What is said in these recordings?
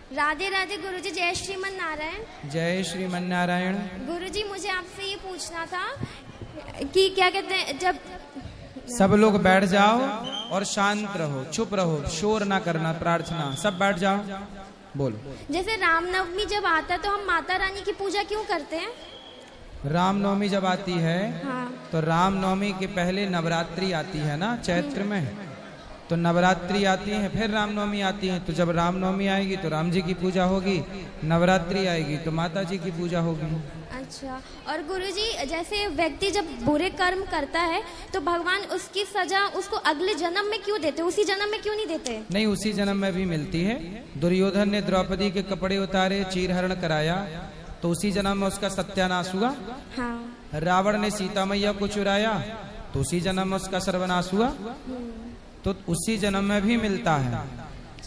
राधे राधे गुरुजी, जय श्रीमन नारायण। जय श्रीमन नारायण। गुरुजी मुझे आपसे ये पूछना था कि क्या कहते हैं, जब सब लोग बैठ जाओ और शांत रहो, चुप रहो, शोर ना करना, प्रार्थना, सब बैठ जाओ, बोलो। जैसे रामनवमी जब आता है तो हम माता रानी की पूजा क्यों करते हैं? रामनवमी जब आती है हाँ। तो रामनवमी के पहले नवरात्रि आती है ना, चैत्र में, तो नवरात्रि आती है, फिर रामनवमी आती है। तो जब रामनवमी आएगी तो राम जी की पूजा होगी, नवरात्रि आएगी तो माता जी की पूजा होगी। अच्छा, और गुरुजी जैसे व्यक्ति जब बुरे कर्म करता है तो भगवान उसकी सजा उसको अगले जन्म में क्यों देते, उसी जन्म में क्यों नहीं देते? नहीं, उसी जन्म में भी मिलती है। दुर्योधन ने द्रौपदी के कपड़े उतारे, चीरहरण कराया, तो उसी जन्म में उसका सत्यानाश हुआ। हाँ। रावण ने सीता मैया को चुराया तो उसी जन्म में उसका सर्वनाश हुआ। तो उसी जन्म में भी मिलता है,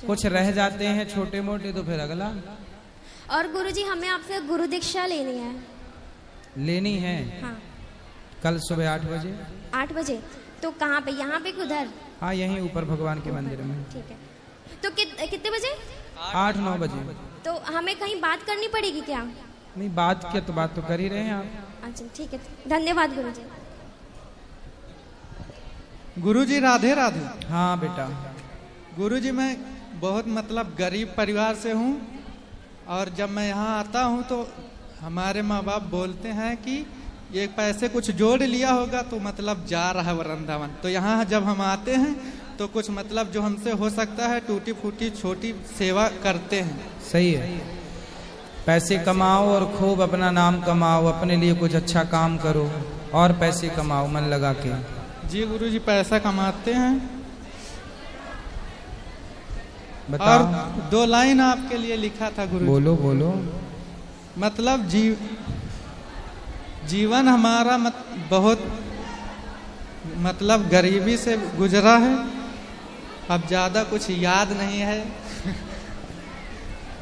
कुछ रह जाते हैं छोटे मोटे तो फिर अगला। और गुरुजी हमें आपसे गुरु दीक्षा लेनी है। लेनी है? हाँ। कल सुबह 8 बजे। 8 बजे? तो कहाँ पे, यहाँ पे उधर? हाँ, यहीं ऊपर भगवान के मंदिर में। ठीक है। तो कितने बजे? 8-9 बजे। तो हमें कहीं बात करनी पड़ेगी क्या? नहीं, बात क्या, तो बात तो कर ही रहे हैं आप। अच्छा ठीक है, धन्यवाद गुरुजी। गुरुजी राधे राधे। हाँ बेटा। गुरुजी मैं बहुत मतलब गरीब परिवार से हूँ, और जब मैं यहाँ आता हूँ तो हमारे माँ बाप बोलते हैं कि ये पैसे कुछ जोड़ लिया होगा तो मतलब जा रहा है वृंदावन। तो यहाँ जब हम आते हैं तो कुछ मतलब जो हमसे हो सकता है टूटी फूटी छोटी सेवा करते हैं। सही है, पैसे कमाओ और खूब अपना नाम कमाओ, अपने लिए कुछ अच्छा काम करो और पैसे कमाओ मन लगा के। जी गुरुजी पैसा कमाते हैं। बताओ। और 2 लाइन आपके लिए लिखा था गुरुजी। बोलो बोलो। मतलब जीवन हमारा बहुत मतलब गरीबी से गुजरा है, अब ज्यादा कुछ याद नहीं है।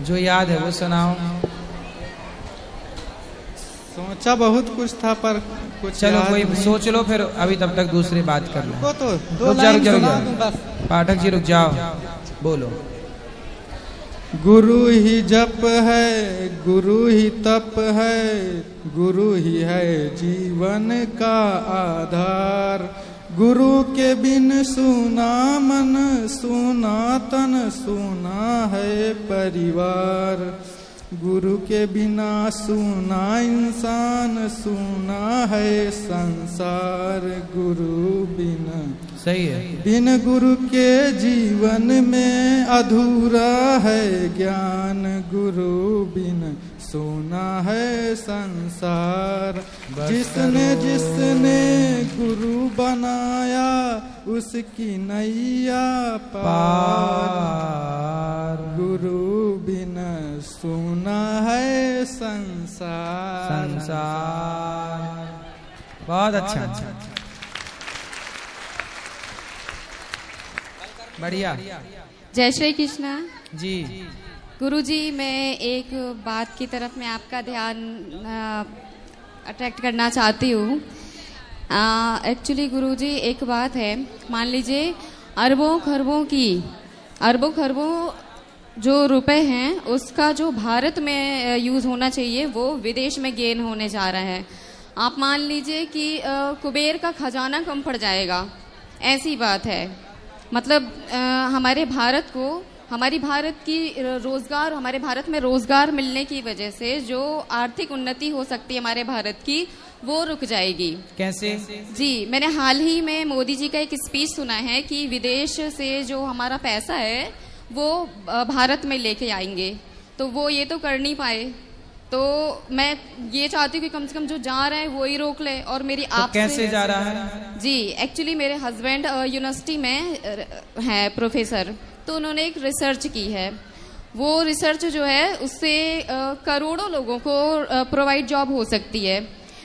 जो याद है वो सुनाओ। सोचा बहुत कुछ था पर कुछ चलो याद कोई नहीं। सोच लो, फिर अभी तब तक दूसरी बात कर लो। तो 2 रुक लाइन जाओ, सुना दूं बस। पाठक जी रुक जाओ, बोलो। गुरु ही जप है, गुरु ही तप है, गुरु ही है जीवन का आधार। गुरु के बिन सूना मन, सूना तन, सूना है परिवार। गुरु के बिना सूना इंसान, सूना है संसार। गुरु बिना, सही है, बिन गुरु के जीवन में अधूरा है ज्ञान। गुरु बिन सोना है संसार। जिसने जिसने गुरु बनाया उसकी नैया पार। गुरु बिन सोना है संसार। संसार। बहुत अच्छा, बढ़िया। जय श्री कृष्णा जी। गुरुजी, मैं एक बात की तरफ मैं आपका ध्यान अट्रैक्ट करना चाहती हूँ। एक्चुअली गुरुजी एक बात है, मान लीजिए अरबों खरबों जो रुपए हैं उसका जो भारत में यूज़ होना चाहिए वो विदेश में गेन होने जा रहा है। आप मान लीजिए कि कुबेर का खजाना कम पड़ जाएगा, ऐसी बात है। मतलब हमारे भारत को, हमारी भारत की रोजगार, हमारे भारत में रोजगार मिलने की वजह से जो आर्थिक उन्नति हो सकती है हमारे भारत की, वो रुक जाएगी। कैसे? जी, मैंने हाल ही में मोदी जी का एक स्पीच सुना है कि विदेश से जो हमारा पैसा है वो भारत में लेके आएंगे, तो वो ये तो कर नहीं पाए। तो मैं ये चाहती हूँ कि कम से कम जो जा रहे हैं वो ही रोक ले। और मेरी तो आपसे कैसे जा रहा है? जी, एक्चुअली मेरे हस्बैंड यूनिवर्सिटी में हैं प्रोफेसर, तो उन्होंने एक रिसर्च की है। वो रिसर्च जो है उससे करोड़ों लोगों को प्रोवाइड जॉब हो सकती है,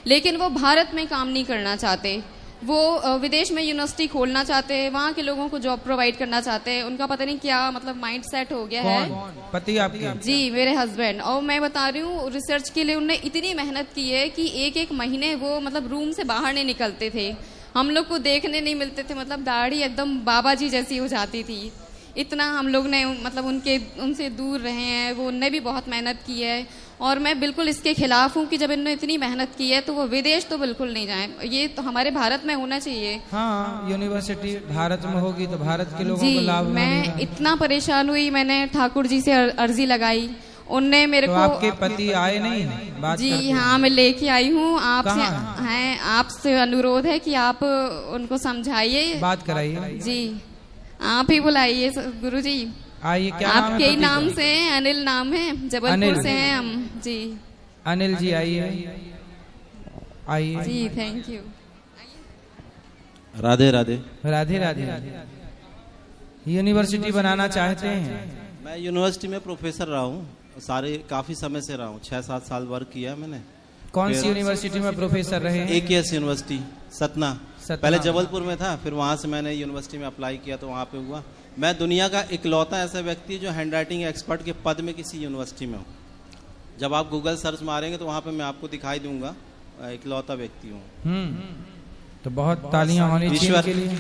लेकिन वो भारत में काम नहीं करना चाहते। वो विदेश में यूनिवर्सिटी खोलना चाहते हैं, वहाँ के लोगों को जॉब प्रोवाइड करना चाहते हैं। उनका पता नहीं क्या मतलब माइंड सेट हो गया है। पति आपके? जी, मेरे हस्बैंड। और मैं बता रही हूँ, रिसर्च के लिए उन्होंने इतनी मेहनत की है कि एक महीने वो मतलब रूम से बाहर नहीं निकलते थे। हम लोग को देखने नहीं मिलते थे, मतलब दाढ़ी एकदम बाबा जी जैसी हो जाती थी। इतना हम लोग ने मतलब उनसे दूर रहे हैं, वो उनने भी बहुत मेहनत की है। और मैं बिल्कुल इसके खिलाफ हूँ कि जब इन्होंने इतनी मेहनत की है तो वो विदेश तो बिल्कुल नहीं जाए, ये तो हमारे भारत में होना चाहिए। हाँ, यूनिवर्सिटी भारत में होगी तो भारत के लोगों जी, को लाभ मैं इतना परेशान हुई, मैंने ठाकुर जी से अर्जी लगाई, उनने मेरे तो को आपके पति आए नहीं बात जी करते? हाँ, मैं लेके आई हूँ। कहाँ आपसे अनुरोध है कि आप उनको समझाइए, बात कराइए। जी आप ही बुलाइए गुरु जी। आइए, क्या नाम है आपके ही पति नाम का? से अनिल नाम है, जबलपुर से हैं हम जी। अनिल जी आइए, आइए जी, thank you. Radhe Radhe. Radhe Radhe. University बनाना चाहते हैं? मैं यूनिवर्सिटी में प्रोफेसर रहा हूँ, काफी समय से रहा हूँ, 6-7 साल वर्क किया मैंने। कौन सी यूनिवर्सिटी में प्रोफेसर रहे हैं? AKS university Satna. पहले जबलपुर में था, फिर वहां से मैंने यूनिवर्सिटी में अप्लाई किया तो वहां पे हुआ। मैं दुनिया का इकलौता ऐसा व्यक्ति जो हैंड राइटिंग एक्सपर्ट के पद में किसी यूनिवर्सिटी में हूँ। जब आप गूगल सर्च मारेंगे तो वहां पे मैं आपको दिखाई दूंगा, इकलौता व्यक्ति हूँ। तो बहुत तालियां होनी चाहिए के लिए।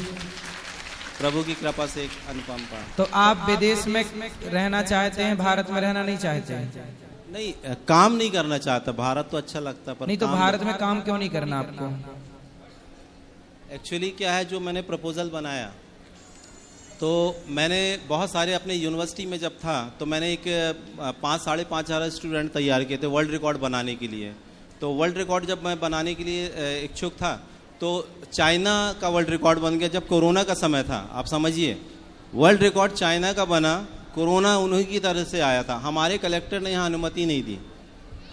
प्रभु की कृपा से एक अनुपम पाठ। तो आप विदेश में रहना चाहते हैं, भारत में रहना नहीं चाहते हैं? नहीं, काम नहीं करना चाहता, भारत तो अच्छा लगता पर नहीं तो भारत में काम क्यों नहीं करना आपको? एक्चुअली क्या है, जो मैंने प्रपोजल बनाया तो मैंने बहुत सारे अपने यूनिवर्सिटी में जब था तो मैंने एक 5,500 स्टूडेंट तैयार किए थे वर्ल्ड रिकॉर्ड बनाने के लिए। तो वर्ल्ड रिकॉर्ड जब मैं बनाने के लिए इच्छुक था तो चाइना का वर्ल्ड रिकॉर्ड बन गया जब कोरोना का समय था। आप समझिए, वर्ल्ड रिकॉर्ड चाइना का बना, कोरोना उन्हीं की तरह से आया था। हमारे कलेक्टर ने यहाँ अनुमति नहीं दी।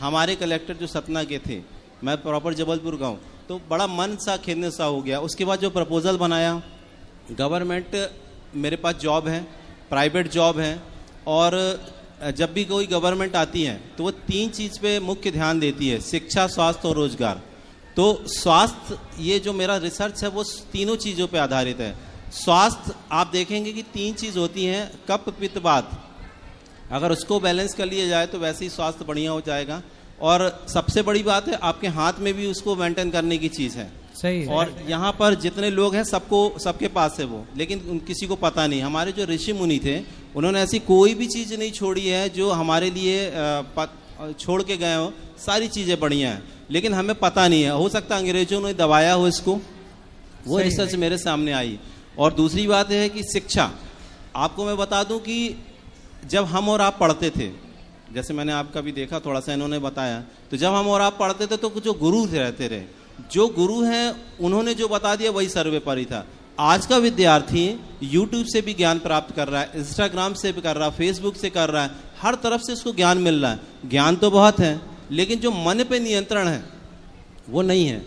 हमारे कलेक्टर जो सतना के थे, मैं प्रॉपर जबलपुर का हूँ, तो बड़ा मन सा खिन्न सा हो गया। उसके बाद जो प्रपोजल बनाया, गवर्नमेंट मेरे पास जॉब है, प्राइवेट जॉब है, और जब भी कोई गवर्नमेंट आती है तो वो 3 चीज़ पे मुख्य ध्यान देती है, शिक्षा, स्वास्थ्य और रोजगार। तो स्वास्थ्य, ये जो मेरा रिसर्च है वो तीनों चीज़ों पे आधारित है। स्वास्थ्य आप देखेंगे कि 3 चीज़ होती हैं, कफ पित्त वात, अगर उसको बैलेंस कर लिया जाए तो वैसे ही स्वास्थ्य बढ़िया हो जाएगा। और सबसे बड़ी बात है, आपके हाथ में भी उसको मेंटेन करने की चीज़ है। सही है। और यहाँ पर जितने लोग हैं सबके पास है वो, लेकिन किसी को पता नहीं। हमारे जो ऋषि मुनि थे उन्होंने ऐसी कोई भी चीज़ नहीं छोड़ी है जो हमारे लिए छोड़ के गए हो। सारी चीज़ें बढ़िया हैं, लेकिन हमें पता नहीं है। हो सकता है अंग्रेजों ने दबाया हो इसको, वो रिसर्च मेरे सामने आई। और दूसरी बात है कि शिक्षा, आपको मैं बता दूं कि जब हम और आप पढ़ते थे, जैसे मैंने आपका भी देखा थोड़ा सा इन्होंने बताया, तो जब हम और आप पढ़ते थे तो जो गुरु रहते रहे, जो गुरु हैं उन्होंने जो बता दिया वही सर्वोपरि था। आज का विद्यार्थी YouTube से भी ज्ञान प्राप्त कर रहा है, इंस्टाग्राम से भी कर रहा है, फेसबुक से कर रहा है, हर तरफ से उसको ज्ञान मिल रहा है। ज्ञान तो बहुत है, लेकिन जो मन पे नियंत्रण है वो नहीं है।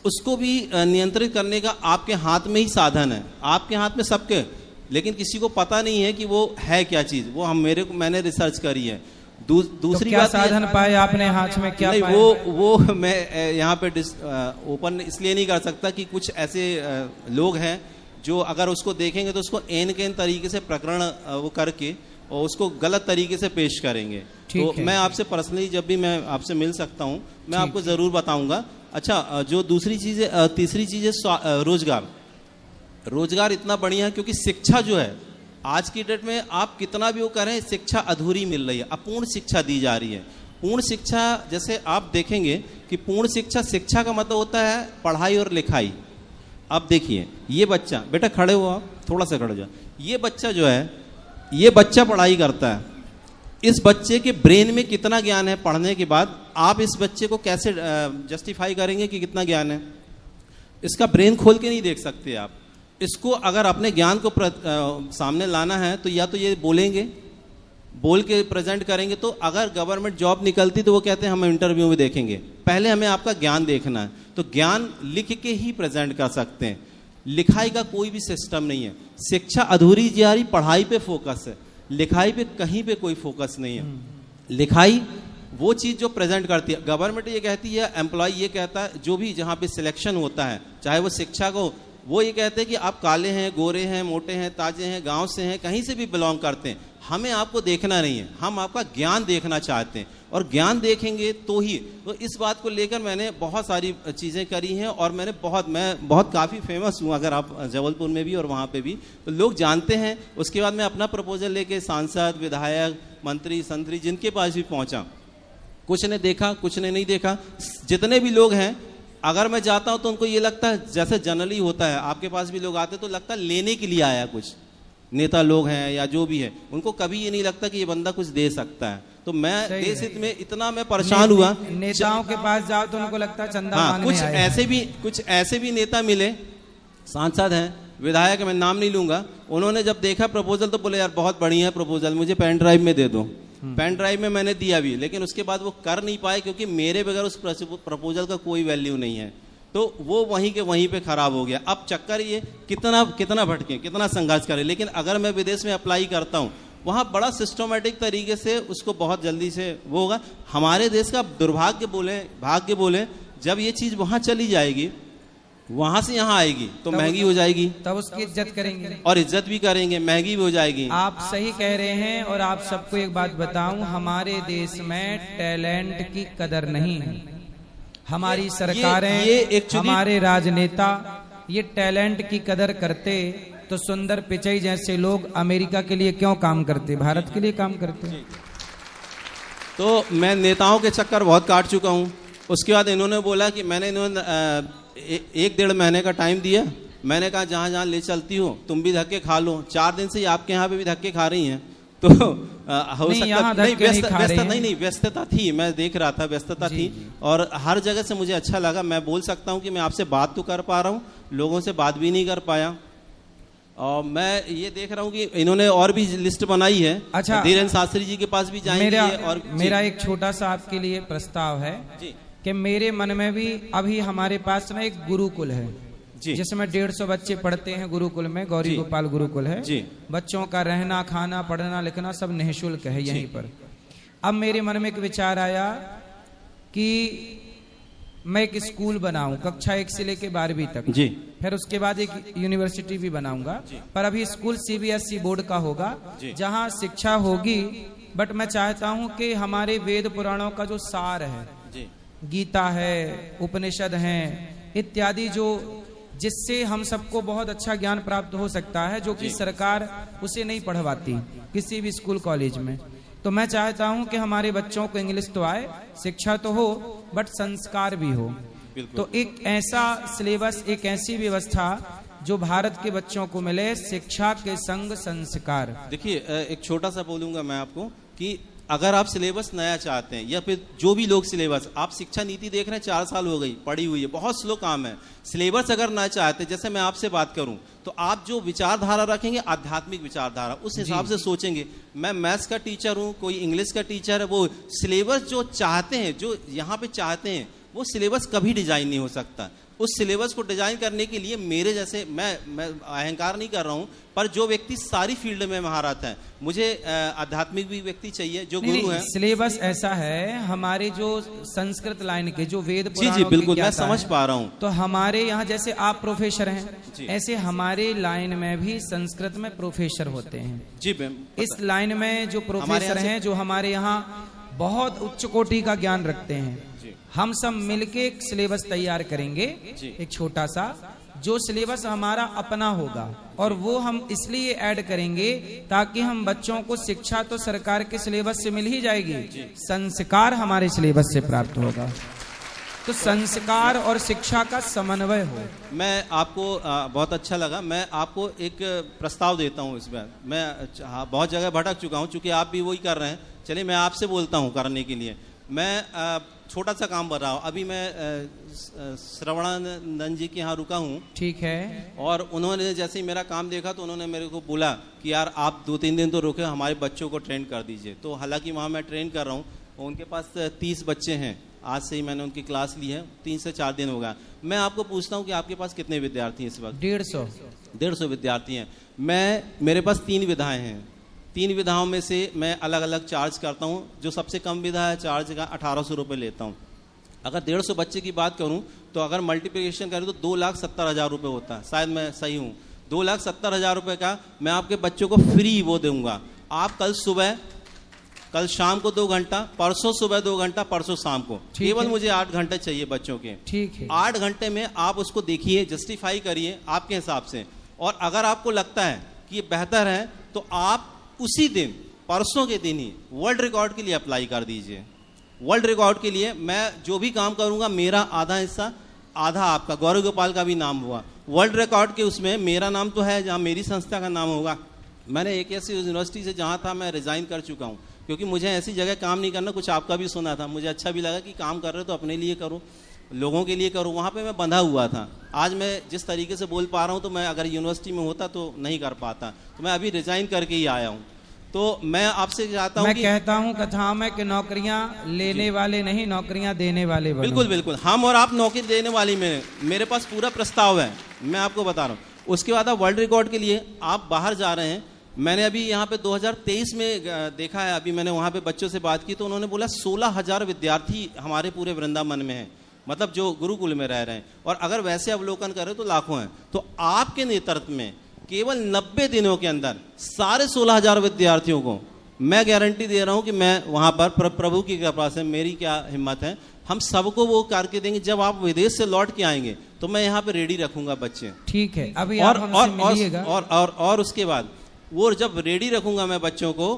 उसको भी नियंत्रित करने का आपके हाथ में ही साधन है, आपके हाथ में सबके, लेकिन किसी को पता नहीं है कि वो है क्या चीज़। वो मैंने रिसर्च करी है। दूसरी क्या बात साधन पाए आपने हाथ में, क्या नहीं पाए? वो मैं यहाँ पे ओपन इसलिए नहीं कर सकता कि कुछ ऐसे लोग हैं जो अगर उसको देखेंगे तो उसको एन तरीके से प्रकरण वो करके और उसको गलत तरीके से पेश करेंगे। तो मैं आपसे पर्सनली जब भी मैं आपसे मिल सकता हूँ मैं आपको ज़रूर बताऊँगा। अच्छा, जो दूसरी चीज़ है, तीसरी चीज़ है रोजगार। रोजगार इतना बढ़िया है क्योंकि शिक्षा जो है आज की डेट में आप कितना भी वो करें, शिक्षा अधूरी मिल रही है, अपूर्ण शिक्षा दी जा रही है। पूर्ण शिक्षा, जैसे आप देखेंगे कि पूर्ण शिक्षा का मतलब होता है पढ़ाई और लिखाई। अब देखिए, ये बच्चा, बेटा खड़े हो आप, थोड़ा सा खड़े हो जाओ। ये बच्चा जो है, ये बच्चा पढ़ाई करता है, इस बच्चे के ब्रेन में कितना ज्ञान है पढ़ने के बाद, आप इस बच्चे को कैसे जस्टिफाई करेंगे कि कितना ज्ञान है? इसका ब्रेन खोल के नहीं देख सकते आप। इसको अगर अपने ज्ञान को सामने लाना है तो या तो ये बोलेंगे, बोल के प्रेजेंट करेंगे। तो अगर गवर्नमेंट जॉब निकलती तो वो कहते हैं हम इंटरव्यू में देखेंगे, पहले हमें आपका ज्ञान देखना है। तो ज्ञान लिख के ही प्रेजेंट कर सकते हैं, लिखाई का कोई भी सिस्टम नहीं है। शिक्षा अधूरी जा रही, पढ़ाई पे फोकस है, लिखाई पे कहीं पे कोई फोकस नहीं है। लिखाई वो चीज़ जो प्रेजेंट करती है, गवर्नमेंट ये कहती है, एम्प्लॉय ये कहता है, जो भी जहाँ पे सिलेक्शन होता है, चाहे वो शिक्षा को वो ये कहते हैं कि आप काले हैं, गोरे हैं, मोटे हैं, ताजे हैं, गांव से हैं, कहीं से भी बिलोंग करते हैं, हमें आपको देखना नहीं है, हम आपका ज्ञान देखना चाहते हैं, और ज्ञान देखेंगे तो ही। तो इस बात को लेकर मैंने बहुत सारी चीज़ें करी हैं, और मैं बहुत काफ़ी फेमस हूँ, अगर आप जबलपुर में भी और वहाँ पे भी, तो लोग जानते हैं। उसके बाद मैं अपना प्रपोजल लेके सांसद, विधायक, मंत्री, संतरी, जिनके पास भी पहुँचा, कुछ ने देखा, कुछ ने नहीं देखा। जितने भी लोग हैं, अगर मैं जाता हूं तो उनको ये लगता है, जैसे जनरली होता है, आपके पास भी लोग आते तो लगता है लेने के लिए आया, कुछ नेता लोग हैं या जो भी है, उनको कभी ये नहीं लगता कि ये बंदा कुछ दे सकता है। तो मैं देश हित में इतना मैं परेशान हुआ। नेताओं के पास जाओ तो उनको लगता है चंदा मांगने कुछ ऐसे भी नेता मिले, सांसद हैं, विधायक, मैं नाम नहीं लूंगा, उन्होंने जब देखा प्रपोजल तो बोले यार बहुत बढ़िया है प्रपोजल, मुझे पेन ड्राइव में दे दो। पेन ड्राइव में मैंने दिया भी, लेकिन उसके बाद वो कर नहीं पाए, क्योंकि मेरे बगैर उस प्रपोजल का कोई वैल्यू नहीं है, तो वो वहीं के वहीं पे खराब हो गया। अब चक्कर ये कितना भटके, कितना संघर्ष करें, लेकिन अगर मैं विदेश में अप्लाई करता हूँ, वहाँ बड़ा सिस्टमेटिक तरीके से उसको बहुत जल्दी से वो होगा। हमारे देश का दुर्भाग्य बोले, भाग्य बोले, जब ये चीज़ वहाँ चली जाएगी, वहां से यहाँ आएगी तो महंगी हो जाएगी, तब उसकी इज्जत करेंगे, और इज्जत भी करेंगे, महंगी भी हो जाएगी। आप सही कह रहे हैं। और आप सबको एक बात बताऊं, हमारे देश में टैलेंट की कदर नहीं है। हमारी सरकारें, हमारे राजनेता ये टैलेंट की कदर करते तो सुंदर पिचई जैसे लोग अमेरिका के लिए क्यों काम करते, भारत के लिए काम करते। तो मैं नेताओं के चक्कर बहुत काट चुका हूँ। उसके बाद इन्होंने बोला कि इन्होंने 1-1.5 महीने का टाइम दिया। मैंने कहा जहाँ जहाँ ले चलती हो तुम भी धक्के खा लो। 4 दिन से ही आपके यहाँ पे भी धक्के खा रही हैं, तो हो सकता नहीं, व्यस्तता थी, मैं देख रहा था, व्यस्तता थी, और हर जगह से मुझे अच्छा लगा। मैं बोल सकता हूँ कि मैं आपसे बात तो कर पा रहा हूँ, लोगों से बात भी नहीं कर पाया। और मैं ये देख रहा हूँ कि इन्होंने और भी लिस्ट बनाई है। अच्छा, धीरेन्द्र शास्त्री जी के पास भी जाएंगे। और मेरा एक छोटा सा आपके लिए प्रस्ताव है कि मेरे मन में भी अभी हमारे पास में एक गुरुकुल है जिसमें 150 बच्चे पढ़ते हैं। गुरुकुल में गौरी गोपाल गुरुकुल है। बच्चों का रहना, खाना, पढ़ना, लिखना सब निःशुल्क है यहीं पर। अब मेरे मन में एक विचार आया कि मैं एक स्कूल बनाऊं, कक्षा 1 से लेके 12वीं तक, फिर उसके बाद एक यूनिवर्सिटी भी बनाऊंगा। पर अभी स्कूल CBSE बोर्ड का होगा, जहां शिक्षा होगी। बट मैं चाहता हूं कि हमारे वेद पुराणों का जो सार है, गीता है, उपनिषद हैं इत्यादि, जो जिससे हम सबको बहुत अच्छा ज्ञान प्राप्त हो सकता है, जो कि सरकार उसे नहीं पढ़वाती किसी भी स्कूल कॉलेज में। तो मैं चाहता हूं कि हमारे बच्चों को इंग्लिश तो आए, शिक्षा तो हो, बट संस्कार भी हो। तो एक ऐसा सिलेबस, एक ऐसी व्यवस्था जो भारत के बच्चों को मिले, शिक्षा के संग संस्कार। देखिए, एक छोटा सा बोलूंगा मैं आपको कि अगर आप सिलेबस नया चाहते हैं, या फिर जो भी लोग सिलेबस, आप शिक्षा नीति देख रहे हैं 4 साल हो गई पड़ी हुई है, बहुत स्लो काम है। सिलेबस अगर ना चाहते, जैसे मैं आपसे बात करूं, तो आप जो विचारधारा रखेंगे, आध्यात्मिक विचारधारा, उस हिसाब से सोचेंगे। मैं मैथ्स का टीचर हूं, कोई इंग्लिश का टीचर है, वो सिलेबस जो चाहते हैं, जो यहाँ पे चाहते हैं, वो सिलेबस कभी डिजाइन नहीं हो सकता। उस सिलेबस को डिजाइन करने के लिए मेरे जैसे, मैं अहंकार नहीं कर रहा हूं, पर जो व्यक्ति सारी फील्ड में महारत है, मुझे आध्यात्मिक भी व्यक्ति चाहिए जो गुरु है। सिलेबस ऐसा है, हमारे जो संस्कृत लाइन के जो वेद पुराणों जी बिल्कुल, मैं समझ पा रहा हूं। तो हमारे यहाँ जैसे आप प्रोफेसर हैं, ऐसे हमारे लाइन में भी संस्कृत में प्रोफेसर होते हैं। जी, इस लाइन में जो प्रोफेसर हैं, जो हमारे यहाँ बहुत उच्च कोटि का ज्ञान रखते हैं, हम सब मिलके एक सिलेबस तैयार करेंगे, एक छोटा सा, जो सिलेबस हमारा अपना होगा, और वो हम इसलिए ऐड करेंगे ताकि हम बच्चों को शिक्षा तो सरकार के सिलेबस से मिल ही जाएगी, संस्कार हमारे सिलेबस से प्राप्त होगा। तो संस्कार और शिक्षा का समन्वय हो। मैं आपको बहुत अच्छा लगा। मैं आपको एक प्रस्ताव देता हूँ इस बार। मैं बहुत जगह भटक चुका हूँ, चूंकि आप भी वही कर रहे हैं। चलिए, मैं आपसे बोलता हूँ करने के लिए। मैं छोटा सा काम कर रहा हूँ। अभी मैं श्रवणानंद जी के यहाँ रुका हूँ। ठीक है। और उन्होंने जैसे ही मेरा काम देखा तो उन्होंने मेरे को बोला कि यार आप 2-3 दिन तो रुके, हमारे बच्चों को ट्रेन कर दीजिए। तो हालांकि वहाँ मैं ट्रेन कर रहा हूँ, उनके पास 30 बच्चे हैं। आज से ही मैंने उनकी क्लास ली है, 3 से 4 दिन होगा। मैं आपको पूछता हूँ कि आपके पास कितने विद्यार्थी हैं इस वक्त? 150 विद्यार्थी हैं। मेरे पास 3 विधाएं हैं। 3 विधाओं में से मैं अलग अलग चार्ज करता हूँ। जो सबसे कम विधा है, चार्ज का 1800 रुपये लेता हूँ। अगर 150 बच्चे की बात करूं तो अगर मल्टीप्लिकेशन करें तो 2,70,000 रुपये होता है, शायद मैं सही हूं। 2,70,000 रुपये का मैं आपके बच्चों को फ्री वो दूंगा। आप कल शाम को 2 घंटा, परसों सुबह 2 घंटा, परसों शाम को, केवल मुझे 8 घंटे चाहिए बच्चों के। ठीक है, 8 घंटे में आप उसको देखिए, जस्टिफाई करिए आपके हिसाब से, और अगर आपको लगता है कि ये बेहतर है तो आप उसी दिन, परसों के दिन ही वर्ल्ड रिकॉर्ड के लिए अप्लाई कर दीजिए। वर्ल्ड रिकॉर्ड के लिए मैं जो भी काम करूंगा, मेरा आधा हिस्सा, आधा आपका, गौरव गोपाल का भी नाम हुआ। वर्ल्ड रिकॉर्ड के उसमें मेरा नाम तो है, जहां मेरी संस्था का नाम होगा। मैंने एक ऐसी यूनिवर्सिटी से जहां था मैं रिजाइन कर चुका हूं, क्योंकि मुझे ऐसी जगह काम नहीं करना। कुछ आपका भी सुना था, मुझे अच्छा भी लगा कि काम कर रहे हो तो अपने लिए करो, लोगों के लिए करो। वहां पे मैं बंधा हुआ था। आज मैं जिस तरीके से बोल पा रहा हूं, तो मैं अगर यूनिवर्सिटी में होता तो नहीं कर पाता। तो मैं अभी रिजाइन करके ही आया हूं। तो मैं आपसे चाहता हूं, मैं कहता हूं कथाओं में कि नौकरियां लेने वाले नहीं, नौकरियां देने वाले बनो। बिल्कुल बिल्कुल, हम और आप नौकरी देने वाली में, मेरे पास पूरा प्रस्ताव है, मैं आपको बता रहा हूँ। उसके बाद आप वर्ल्ड रिकॉर्ड के लिए आप बाहर जा रहे हैं। मैंने अभी यहाँ पे 2023 में देखा है, अभी मैंने वहाँ पे बच्चों से बात की तो उन्होंने बोला 16,000 विद्यार्थी हमारे पूरे वृंदावन में हैं, मतलब जो गुरुकुल में रह रहे हैं, और अगर वैसे अवलोकन करें तो लाखों हैं। तो आपके नेतृत्व में केवल 90 दिनों के अंदर सारे 16,000 विद्यार्थियों को मैं गारंटी दे रहा हूं कि मैं वहां पर प्रभु की कृपा से, मेरी क्या हिम्मत है, हम सबको वो करके देंगे। जब आप विदेश से लौट के आएंगे तो मैं यहाँ पे रेडी रखूंगा बच्चे। ठीक है, अभी और आप हमसे मिलिएगा। और उसके बाद वो जब रेडी रखूंगा मैं बच्चों को,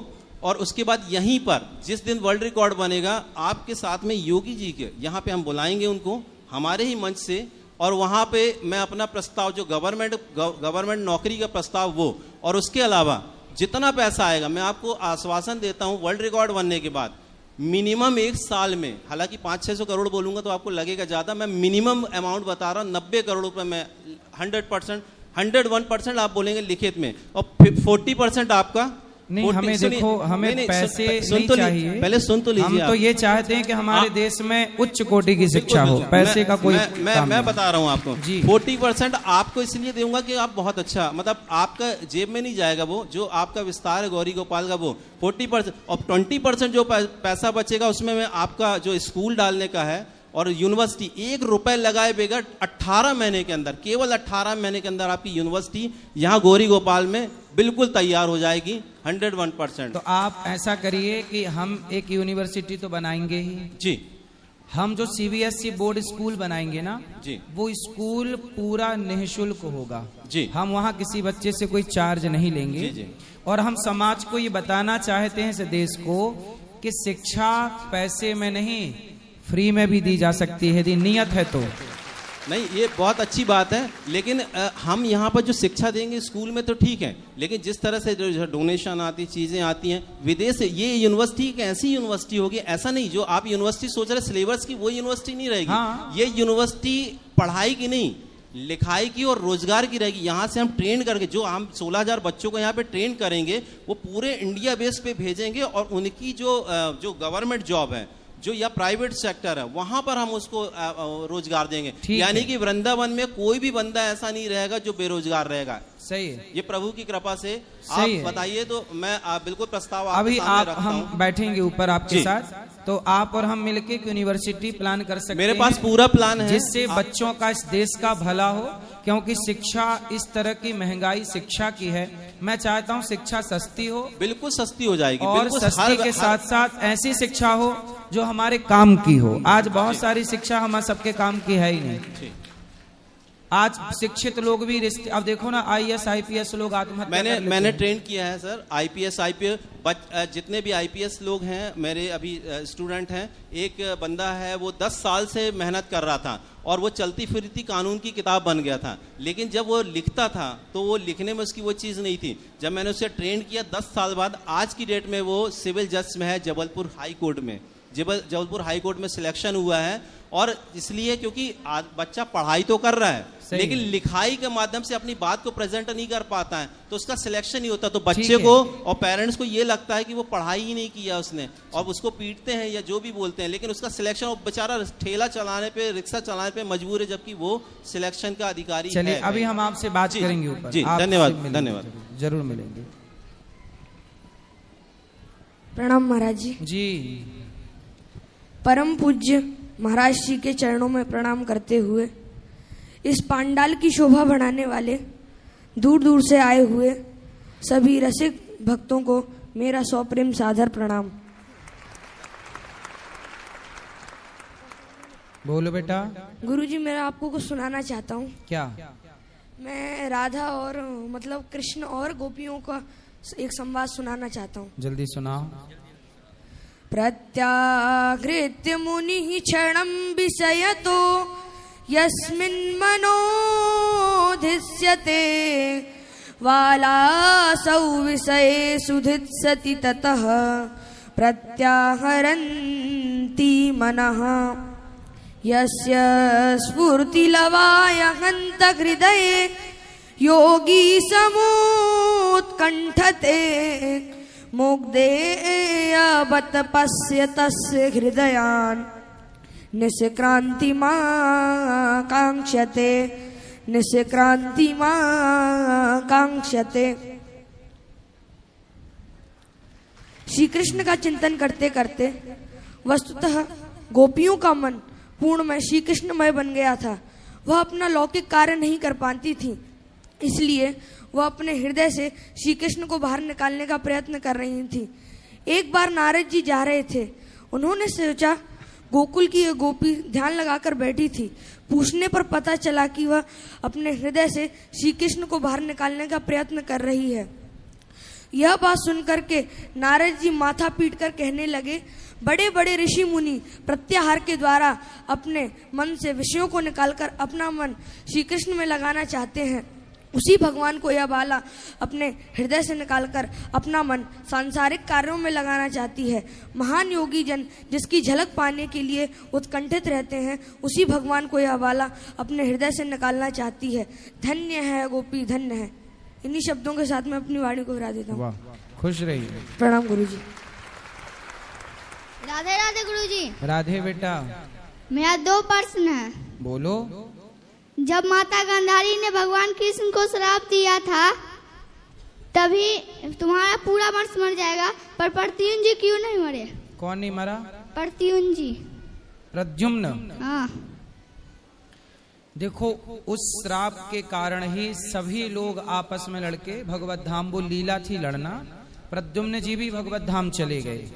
और उसके बाद यहीं पर जिस दिन वर्ल्ड रिकॉर्ड बनेगा, आपके साथ में योगी जी के यहाँ पे हम बुलाएंगे उनको हमारे ही मंच से, और वहां पे मैं अपना प्रस्ताव, जो गवर्नमेंट नौकरी का प्रस्ताव वो, और उसके अलावा जितना पैसा आएगा, मैं आपको आश्वासन देता हूं, वर्ल्ड रिकॉर्ड बनने के बाद मिनिमम 1 साल में, हालांकि 500-600 करोड़ बोलूंगा तो आपको लगेगा ज्यादा, मैं मिनिमम अमाउंट बता रहा हूं, 90 करोड़ रुपए में 100%, 101% आप बोलेंगे लिखित में, और 40% आपका नहीं। हमें देखो, हमें पैसे नहीं चाहिए, पहले सुन तो लीजिए। हम तो ये चाहते हैं कि हमारे देश में उच्च कोटि की शिक्षा हो, पैसे का कोई मैं बता रहा हूँ आपको जी। 40% आपको इसलिए दूंगा कि आप बहुत अच्छा, मतलब आपका जेब में नहीं जाएगा वो, जो आपका विस्तार है गौरी गोपाल का वो 40%, और 20% जो पैसा बचेगा उसमें मैं आपका जो स्कूल डालने का है और यूनिवर्सिटी, 1 रुपए लगाए बगैर 18 महीने के अंदर, केवल 18 महीने के अंदर आपकी यूनिवर्सिटी यहाँ गौरी गोपाल में बिल्कुल तैयार हो जाएगी 101%। तो आप ऐसा करिए कि हम एक यूनिवर्सिटी तो बनाएंगे ही जी। हम जो CBSE बोर्ड स्कूल बनाएंगे ना जी, वो स्कूल पूरा निःशुल्क होगा जी। हम वहाँ किसी बच्चे से कोई चार्ज नहीं लेंगे जी, जी। और हम समाज को ये बताना चाहते हैं, इस देश को, कि शिक्षा पैसे में नहीं, फ्री में भी दी जा सकती है, यदि नियत है तो। नहीं, ये बहुत अच्छी बात है, लेकिन हम यहाँ पर जो शिक्षा देंगे स्कूल में तो ठीक है, लेकिन जिस तरह से जो डोनेशन आती, चीजें आती हैं विदेश से, ये यूनिवर्सिटी एक ऐसी यूनिवर्सिटी होगी, ऐसा नहीं जो आप यूनिवर्सिटी सोच रहे सिलेबस की, वो यूनिवर्सिटी नहीं रहेगी। हाँ। ये यूनिवर्सिटी पढ़ाई की नहीं, लिखाई की और रोजगार की रहेगी। यहाँ से हम ट्रेन करके, जो हम 16,000 बच्चों को यहाँ पे ट्रेन करेंगे, वो पूरे इंडिया बेस पे भेजेंगे, और उनकी जो गवर्नमेंट जॉब है, जो या प्राइवेट सेक्टर है, वहां पर हम उसको रोजगार देंगे। यानी कि वृंदावन में कोई भी बंदा ऐसा नहीं रहेगा जो बेरोजगार रहेगा। सही है, ये प्रभु की कृपा से। आप बताइए तो मैं बिल्कुल प्रस्ताव अभी हम बैठेंगे ऊपर आपके साथ, तो आप और हम मिलके एक यूनिवर्सिटी प्लान कर सकते हैं। मेरे पास पूरा प्लान है, जिससे बच्चों का, इस देश का भला हो, क्योंकि शिक्षा, इस तरह की महंगाई शिक्षा की है, मैं चाहता हूँ शिक्षा सस्ती हो, बिल्कुल सस्ती हो जाएगी, और सस्ती के साथ साथ ऐसी शिक्षा हो जो हमारे काम की हो। आज बहुत सारी शिक्षा हमारे सबके काम की है ही नहीं। आज शिक्षित लोग भी रिश्ते, अब देखो ना, IAS IPS लोग आत्महत्या मैंने ट्रेन किया है सर, IPS जितने भी IPS लोग हैं मेरे अभी स्टूडेंट हैं, एक बंदा है वो 10 साल से मेहनत कर रहा था और वो चलती फिरती कानून की किताब बन गया था, लेकिन जब वो लिखता था तो वो लिखने में उसकी वो चीज़ नहीं थी। जब मैंने उसे ट्रेन किया 10 साल बाद, आज की डेट में वो सिविल जज में है, जबलपुर हाई कोर्ट में, जबलपुर हाई कोर्ट में सिलेक्शन हुआ है। और इसलिए क्योंकि बच्चा पढ़ाई तो कर रहा है, लेकिन लिखाई के माध्यम से अपनी बात को प्रेजेंट नहीं कर पाता है, तो उसका सिलेक्शन नहीं होता। तो बच्चे को और पेरेंट्स को ये लगता है कि वो पढ़ाई ही नहीं किया उसने, और उसको पीटते हैं या जो भी बोलते हैं, लेकिन उसका सिलेक्शन, बेचारा ठेला चलाने पे, रिक्शा चलाने पे मजबूर है, जबकि वो सिलेक्शन का अधिकारी है। चलिए, अभी हम आपसे बात करेंगे ऊपर। जी, धन्यवाद, धन्यवाद, जरूर मिलेंगे। प्रणाम महाराज जी। जी। परम पूज्य महाराज श्री के चरणों में प्रणाम करते हुए इस पांडाल की शोभा बढ़ाने वाले दूर दूर से आए हुए सभी रसिक भक्तों को मेरा सप्रेम सादर प्रणाम। बोलो बेटा। गुरुजी, मैं आपको कुछ सुनाना चाहता हूँ। क्या? मैं राधा और मतलब कृष्ण और गोपियों का एक संवाद सुनाना चाहता हूँ। जल्दी सुनाओ। प्रत्याकृत्य मुनिः क्षणं विषयतो यस्मिन् मनोधिष्यते वालासौ विषये सुधित्सति ततः प्रत्याहरन्ति मनः यस्य स्फूर्तिलवाय हन्त हृदये योगी समोत्कण्ठते मुग्धेयवत् पश्य तस्य हृदयान् निष्क्रान्तिमाकाङ्क्षते निष्क्रान्तिमाकाङ्क्षते। श्री कृष्ण का चिंतन करते करते वस्तुतः गोपियों का मन पूर्णमय श्री कृष्णमय बन गया था। वह अपना लौकिक कार्य नहीं कर पाती थी, इसलिए वह अपने हृदय से श्री कृष्ण को बाहर निकालने का प्रयत्न कर रही थी। एक बार नारद जी जा रहे थे। उन्होंने सोचा गोकुल की यह गोपी ध्यान लगाकर बैठी थी। पूछने पर पता चला कि वह अपने हृदय से श्री कृष्ण को बाहर निकालने का प्रयत्न कर रही है। यह बात सुनकर के नारद जी माथा पीटकर कहने लगे, बड़े बड़े ऋषि मुनि प्रत्याहार के द्वारा अपने मन से विषयों को निकालकर अपना मन श्री कृष्ण में लगाना चाहते हैं। उसी भगवान को यह बाला अपने हृदय से निकालकर अपना मन सांसारिक कार्यों में लगाना चाहती है। महान योगी जन जिसकी झलक पाने के लिए उत्कंठित रहते हैं, उसी भगवान को यह बाला अपने हृदय से निकालना चाहती है। धन्य है गोपी, धन्य है। इन्हीं शब्दों के साथ मैं अपनी वाणी को विरा देता हूँ। खुश रहिए। प्रणाम गुरुजी। राधे राधे गुरुजी। राधे बेटा। मेरा 2 प्रश्न है। बोलो। जब माता गांधारी ने भगवान कृष्ण को श्राप दिया था तभी तुम्हारा पूरा वंश मर जाएगा, पर प्रद्युम्न जी क्यों नहीं मरे? कौन नहीं मरा? प्रद्युम्न जी। प्रद्युम्न? हाँ। देखो, उस श्राप के कारण ही सभी लोग आपस में लड़के भगवत धाम, वो लीला थी लड़ना। प्रद्युम्न जी भी भगवत धाम चले गए,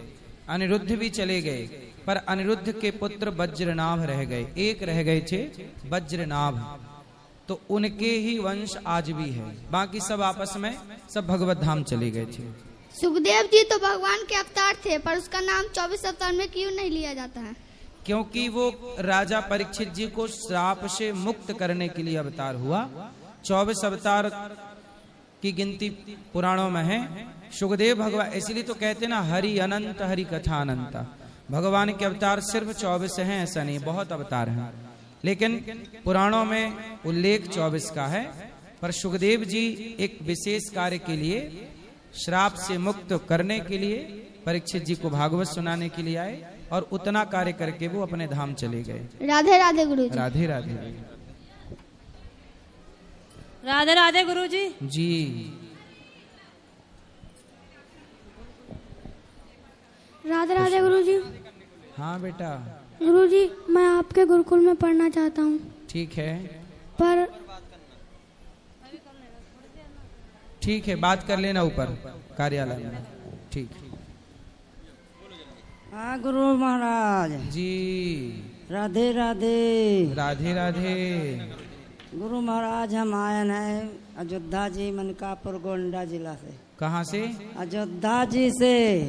अनिरुद्ध भी चले गए, पर अनिरुद्ध के पुत्र वज्रनाभ रह गए। एक रह गए थे वज्रनाभ, तो उनके ही वंश आज भी है। बाकी सब आपस में सब भगवत धाम चले गए थे। सुखदेव जी तो भगवान के अवतार थे, पर उसका नाम 24 अवतार में क्यों नहीं लिया जाता है? क्योंकि वो राजा परीक्षित जी को श्राप से मुक्त करने के लिए अवतार हुआ। 24 अवतार की गिनती पुराणों में है। सुखदेव भगवान, इसलिए तो कहते ना हरि अनंत हरि कथा अनंत। भगवान के अवतार सिर्फ 24 हैं ऐसा नहीं, बहुत अवतार हैं, लेकिन पुराणों में उल्लेख 24 का है। पर सुखदेव जी एक विशेष कार्य के लिए, श्राप से मुक्त करने के लिए परीक्षित जी को भागवत सुनाने के लिए आए, और उतना कार्य करके वो अपने धाम चले गए। राधे राधे गुरु जी। राधे राधे। राधे राधे गुरु जी। जी राधे राधे गुरुजी। हाँ बेटा। गुरुजी, मैं आपके गुरुकुल में पढ़ना चाहता हूँ। ठीक है, पर ठीक है, बात कर लेना ऊपर कार्यालय में। ठीक। हाँ गुरु महाराज जी। राधे राधे। राधे राधे। गुरु महाराज हम आए हैं अयोध्या जी, मनकापुर गोंडा जिला से। कहाँ से? अयोध्या जी से,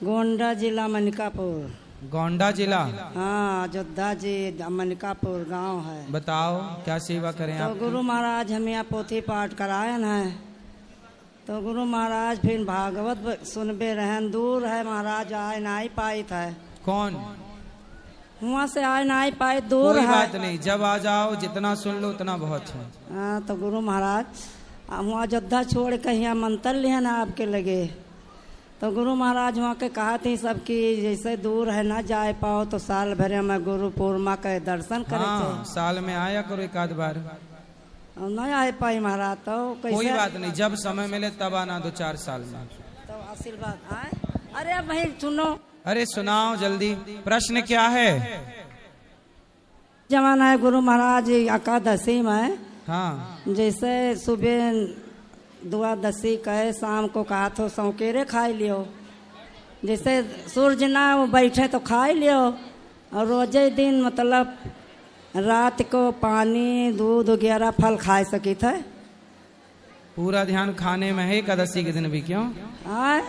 गोंडा जिला मनकापुर। गोंडा जिला? हाँ, अयोध्या जी मनकापुर गांव है। बताओ क्या सेवा करें तो आप? गुरु महाराज हम यहाँ पोथी पाठ करायन है, तो गुरु महाराज फिर भागवत सुनबे रहन। दूर है महाराज, आए नाई पाई था। कौन? वहाँ से आए नाई पाई, दूर कोई है। बात नहीं, जब आ जाओ जितना सुन लो उतना बहुत है। हाँ, तो गुरु महाराज वहाँ अयोध्या छोड़ के यहाँ मंत्र लिया ना आपके लगे, तो गुरु महाराज वहाँ के कहा थी सबकी जैसे दूर है ना जाए पाओ, तो साल भर में गुरु पूर्णिमा के दर्शन करे। हाँ, साल में आया करो एक आध बार। नहीं आए पाई महाराज, तो कैसे? कोई बात नहीं, जब समय मिले तब आना 2-4 साल में। तो आशीर्वाद आए। अरे भाई सुनो। अरे सुनाओ जल्दी, प्रश्न क्या है? जमाना है गुरु महाराज एकादशी में, हाँ जैसे सुबह द्वादशी कहे शाम को कहा तो सौकेरे खाई लियो, जैसे सूरज ना वो बैठे तो खाई लियो, और रोजे दिन मतलब रात को पानी दूध वगैरह फल खा सकी थे। पूरा ध्यान खाने में है एकादशी के दिन भी? क्यों हाँ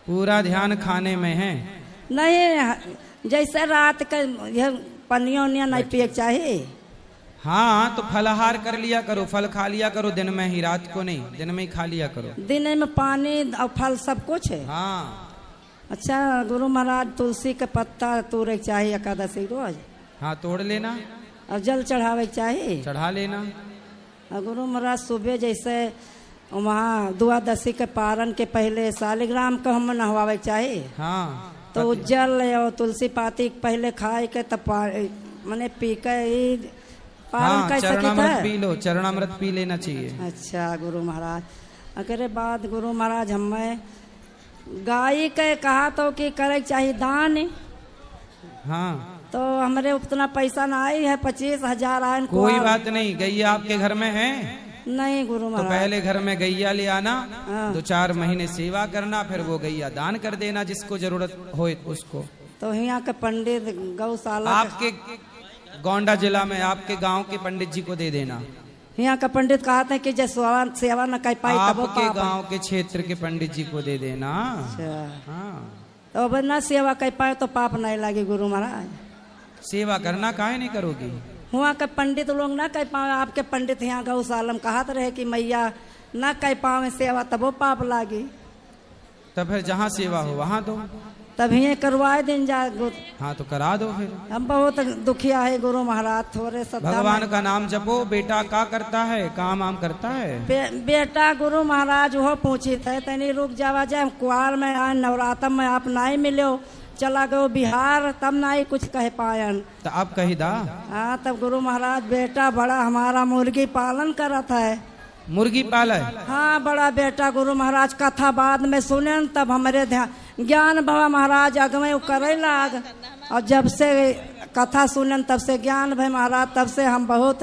पूरा ध्यान खाने में है? नहीं, जैसे रात का यह पनिया उनिया नहीं पिए चाहिए। हाँ तो फलाहार कर लिया करो, फल खा लिया करो दिन में ही, रात को नहीं, दिन में ही खा लिया करो। दिन में पानी और फल सब कुछ है। हाँ अच्छा गुरु महाराज तुलसी का पत्ता तोड़े चाहिए एकादशी रोज? हाँ तोड़ लेना और जल चढ़ावे चाहिए, चढ़ा लेना। और गुरु महाराज सुबह जैसे वहाँ द्वादशी के पारण के पहले शालिग्राम को हम नहवावे चाहिए। हाँ तो जल और तुलसी पाती पहले खाए के तब मैंने पी के ही पारण हाँ, कर चरणामृत पी लो, चरणामृत पी लेना चाहिए। अच्छा गुरु महाराज, अगरे बाद गुरु महाराज हमें गाय के कहा तो कि करे चाहिए दान। हाँ तो हमारे उतना पैसा ना आई है, 25,000 आए। कोई बात नहीं, गैया आपके घर में है? नहीं गुरु तो महाराज। पहले घर में गैया ले आना, हाँ। 2-4 महीने सेवा करना, फिर वो गैया दान कर देना जिसको जरूरत हो उसको। तो यहाँ के पंडित गौशाला आपके गोंडा जिला में आपके गांव के पंडित जी को दे देना। यहाँ का पंडित कहते हैं कि जैसे सेवा न कर पाई तब वो आपके पाप है। गांव के क्षेत्र के पंडित जी को दे देना। अच्छा। हाँ तो अब न सेवा कर पाए तो पाप नहीं लगे गुरु महाराज। सेवा करना काहे नहीं करोगी? वहाँ के पंडित लोग ना कह पाए, आपके पंडित यहाँ गौशाला में कहते रहे कि मैया न कह पावे सेवा तब वो पाप लागी। तब फिर जहाँ सेवा हो वहाँ दो। तब ये करवाए दिन जा। हाँ तो करा दो फिर। हम बहुत दुखिया है गुरु महाराज, थोड़े सदा भगवान का नाम जपो। बेटा का करता है, काम आम करता है? बेटा गुरु महाराज वो पूछी थे तनी रुक जावा जाए, कुआर में आए नवरात्र में आप नहीं मिलो, चला गयो बिहार, तब नहीं कुछ कह पायन। तो आप कही दा। हाँ तब गुरु महाराज बेटा बड़ा हमारा मुर्गी पालन करत है। मुर्गी पाले? हाँ बड़ा बेटा गुरु महाराज कथा बाद में सुने तब हमारे ध्यान ज्ञान भवा महाराज अगमे करे लाग, और जब से कथा सुने तब से ज्ञान भय महाराज, तब से हम बहुत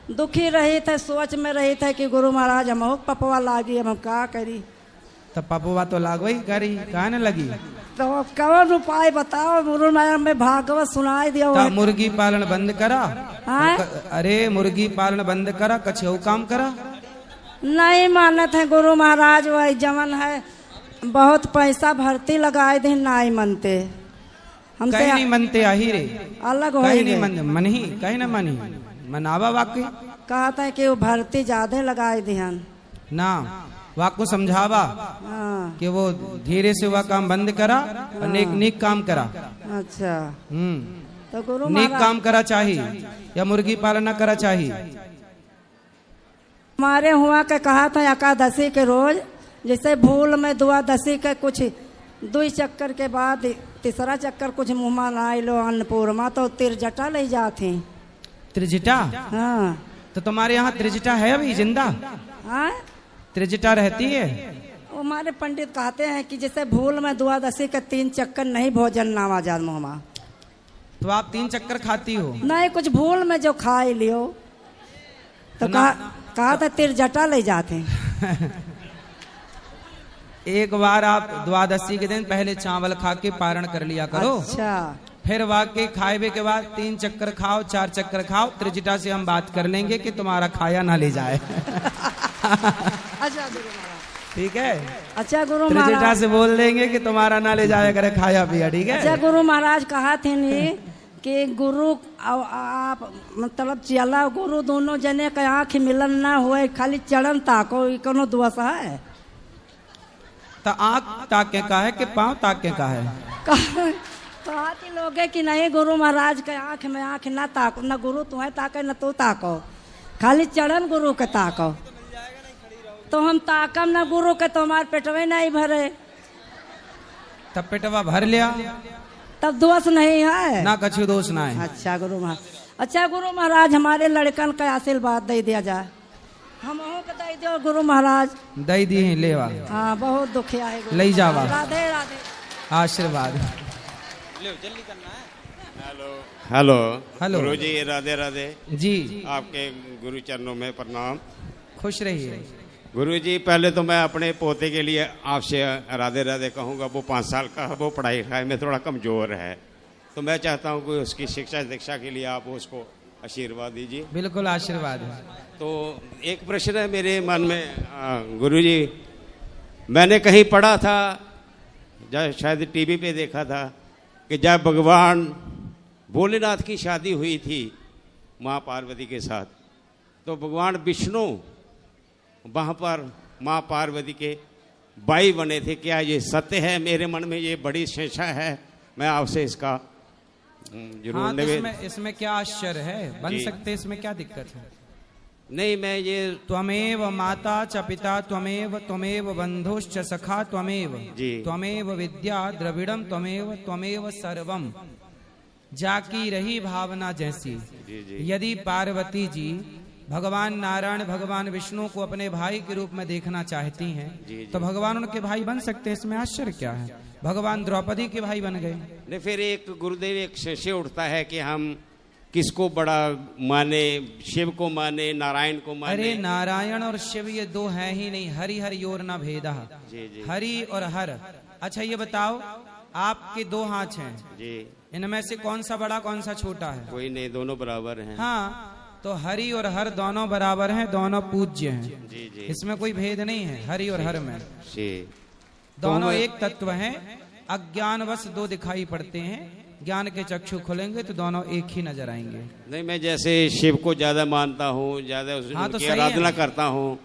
दुखी रही थे, सोच में रही थे कि गुरु महाराज हम पपवा लागी, हम क्या करी। तो पपवा तो लागो ही करी, कहा न लगी? तो कौन उपाय बताओ गुरु महाराज, में भागवत सुनाई दिया। तो मुर्गी पालन बंद करा। हाँ? अरे मुर्गी पालन बंद करा, कछो काम करा। नहीं मानते हैं गुरु महाराज, वही जमन है बहुत पैसा भर्ती लगाए थे, नहीं मनते हमसे। कहीं नहीं मनते आही रे, अलग हो कहीं नहीं मन ही कहीं न मनी मनावा वाकई। कहते हैं कि वो भर्ती ज्यादा लगाए ध्यान ना, वाको समझावा कि वो धीरे से वह काम बंद करा और नेक काम करा। अच्छा तो गुरु नेक काम करा चाहिए या मुर्गी पालन करा चाहिए। हमारे हुआ के कहा था एकादशी के रोज, जैसे भूल में द्वादशी के कुछ 2 चक्कर के बाद तीसरा चक्कर कुछ मुँह ना लो अन्नपूर्णा, तो त्रिजटा ले जाते। त्रिजटा? हाँ तो तुम्हारे यहाँ त्रिजटा है अभी जिंदा? हाँ त्रिजटा रहती है? हमारे पंडित कहते हैं कि जैसे भूल में द्वादशी के 3 चक्कर नहीं भोजन नावा जात मुँह। तो आप 3 चक्कर खाती हो? नहीं, कुछ भूल में जो खा लियो तो कहा था त्रिजटा ले जाते हैं। एक बार आप द्वादशी के दिन पहले चावल खा के पारण कर लिया करो। अच्छा। फिर वाकई खाए के बाद 3 चक्कर खाओ, 4 चक्कर खाओ, त्रिजटा से हम बात कर लेंगे कि तुम्हारा खाया ना ले जाए। अच्छा गुरु महाराज। ठीक है? अच्छा गुरु त्रिजटा महाराज से बोल देंगे कि तुम्हारा ना ले जाया करे खाया पिया। ठीक है? अच्छा गुरु महाराज कहा थे नहीं कि गुरु आप मतलब चला गुरु दोनों जने के आँख मिलन ना हुए, खाली चरण ताको, कोनो दोष है? तो आँख ताके का है कि पाँव ताके का है? कहती लोग कि नहीं गुरु महाराज के आँख में आँख ना ताको, न गुरु तुम्हें ताके न तू ताको, खाली चरण गुरु के ताको। तो हम ताकम न गुरु के, तो हमारे पेटवे नहीं भरे। तब पेटवा भर लिया तब दोष नहीं है ना, कछु दोष ना है। अच्छा गुरु महाराज। अच्छा गुरु महाराज हमारे लड़कन का आशीर्वाद दे दिया जाए, हम को दे दो गुरु महाराज। दई दी है लेवा। हाँ बहुत दुखिया है गुरु ले जावा। राधे राधे। आशीर्वाद। जल्दी करना है। Hello hello. गुरु जी, राधे राधे जी। आपके गुरु चरणों में प्रणाम। खुश रहिए। गुरु जी, पहले तो मैं अपने पोते के लिए आपसे राधे राधे कहूँगा। वो 5 साल का है, वो पढ़ाई लिखाई में थोड़ा कमज़ोर है, तो मैं चाहता हूँ कि उसकी शिक्षा दीक्षा के लिए आप उसको आशीर्वाद दीजिए। बिल्कुल आशीर्वाद है। तो एक प्रश्न है मेरे मन में गुरु जी, मैंने कहीं पढ़ा था, शायद टीवी पे देखा था कि जब भगवान भोलेनाथ की शादी हुई थी माँ पार्वती के साथ, तो भगवान विष्णु वहाँ पर माँ पार्वती के भाई बने थे। क्या ये सत्य है? मेरे मन में ये बड़ी संशय है, मैं आपसे इसका जरूर हाँ, तो इसमें क्या आश्चर्य है, बन सकते, इसमें क्या दिक्कत है? नहीं, मैं ये त्वमेव माता च पिता त्वमेव त्वमेव बंधुश्च सखा त्वमेव त्वमेव विद्या द्रविड़म त्वमेव त्वमेव सर्वम। जाकी रही भावना जैसी। यदि पार्वती जी भगवान नारायण भगवान विष्णु को अपने भाई के रूप में देखना चाहती हैं, तो भगवान उनके भाई बन सकते हैं, इसमें आश्चर्य क्या है? भगवान द्रौपदी के भाई बन गए। नहीं, फिर एक गुरुदेव एक संशय उठता है कि हम किसको बड़ा माने, शिव को माने, नारायण को माने? अरे नारायण और शिव ये दो हैं ही नहीं, हरि हर योर न भेदा। हरि और हर। अच्छा ये बताओ, आपके 2 हाथ हैं जी, इनमें से कौन सा बड़ा कौन सा छोटा है? कोई नहीं, दोनों बराबर हैं। हाँ, तो हरि और हर दोनों बराबर हैं, दोनों पूज्य हैं। जी जी, इसमें कोई भेद नहीं है हरि और हर में। जी, दोनों एक तत्व हैं। अज्ञानवश 2 दिखाई पड़ते हैं, ज्ञान के चक्षु खुलेंगे तो दोनों एक ही नजर आएंगे। नहीं, मैं जैसे शिव को ज्यादा मानता हूँ, ज्यादा उसकी आराधना करता हूँ,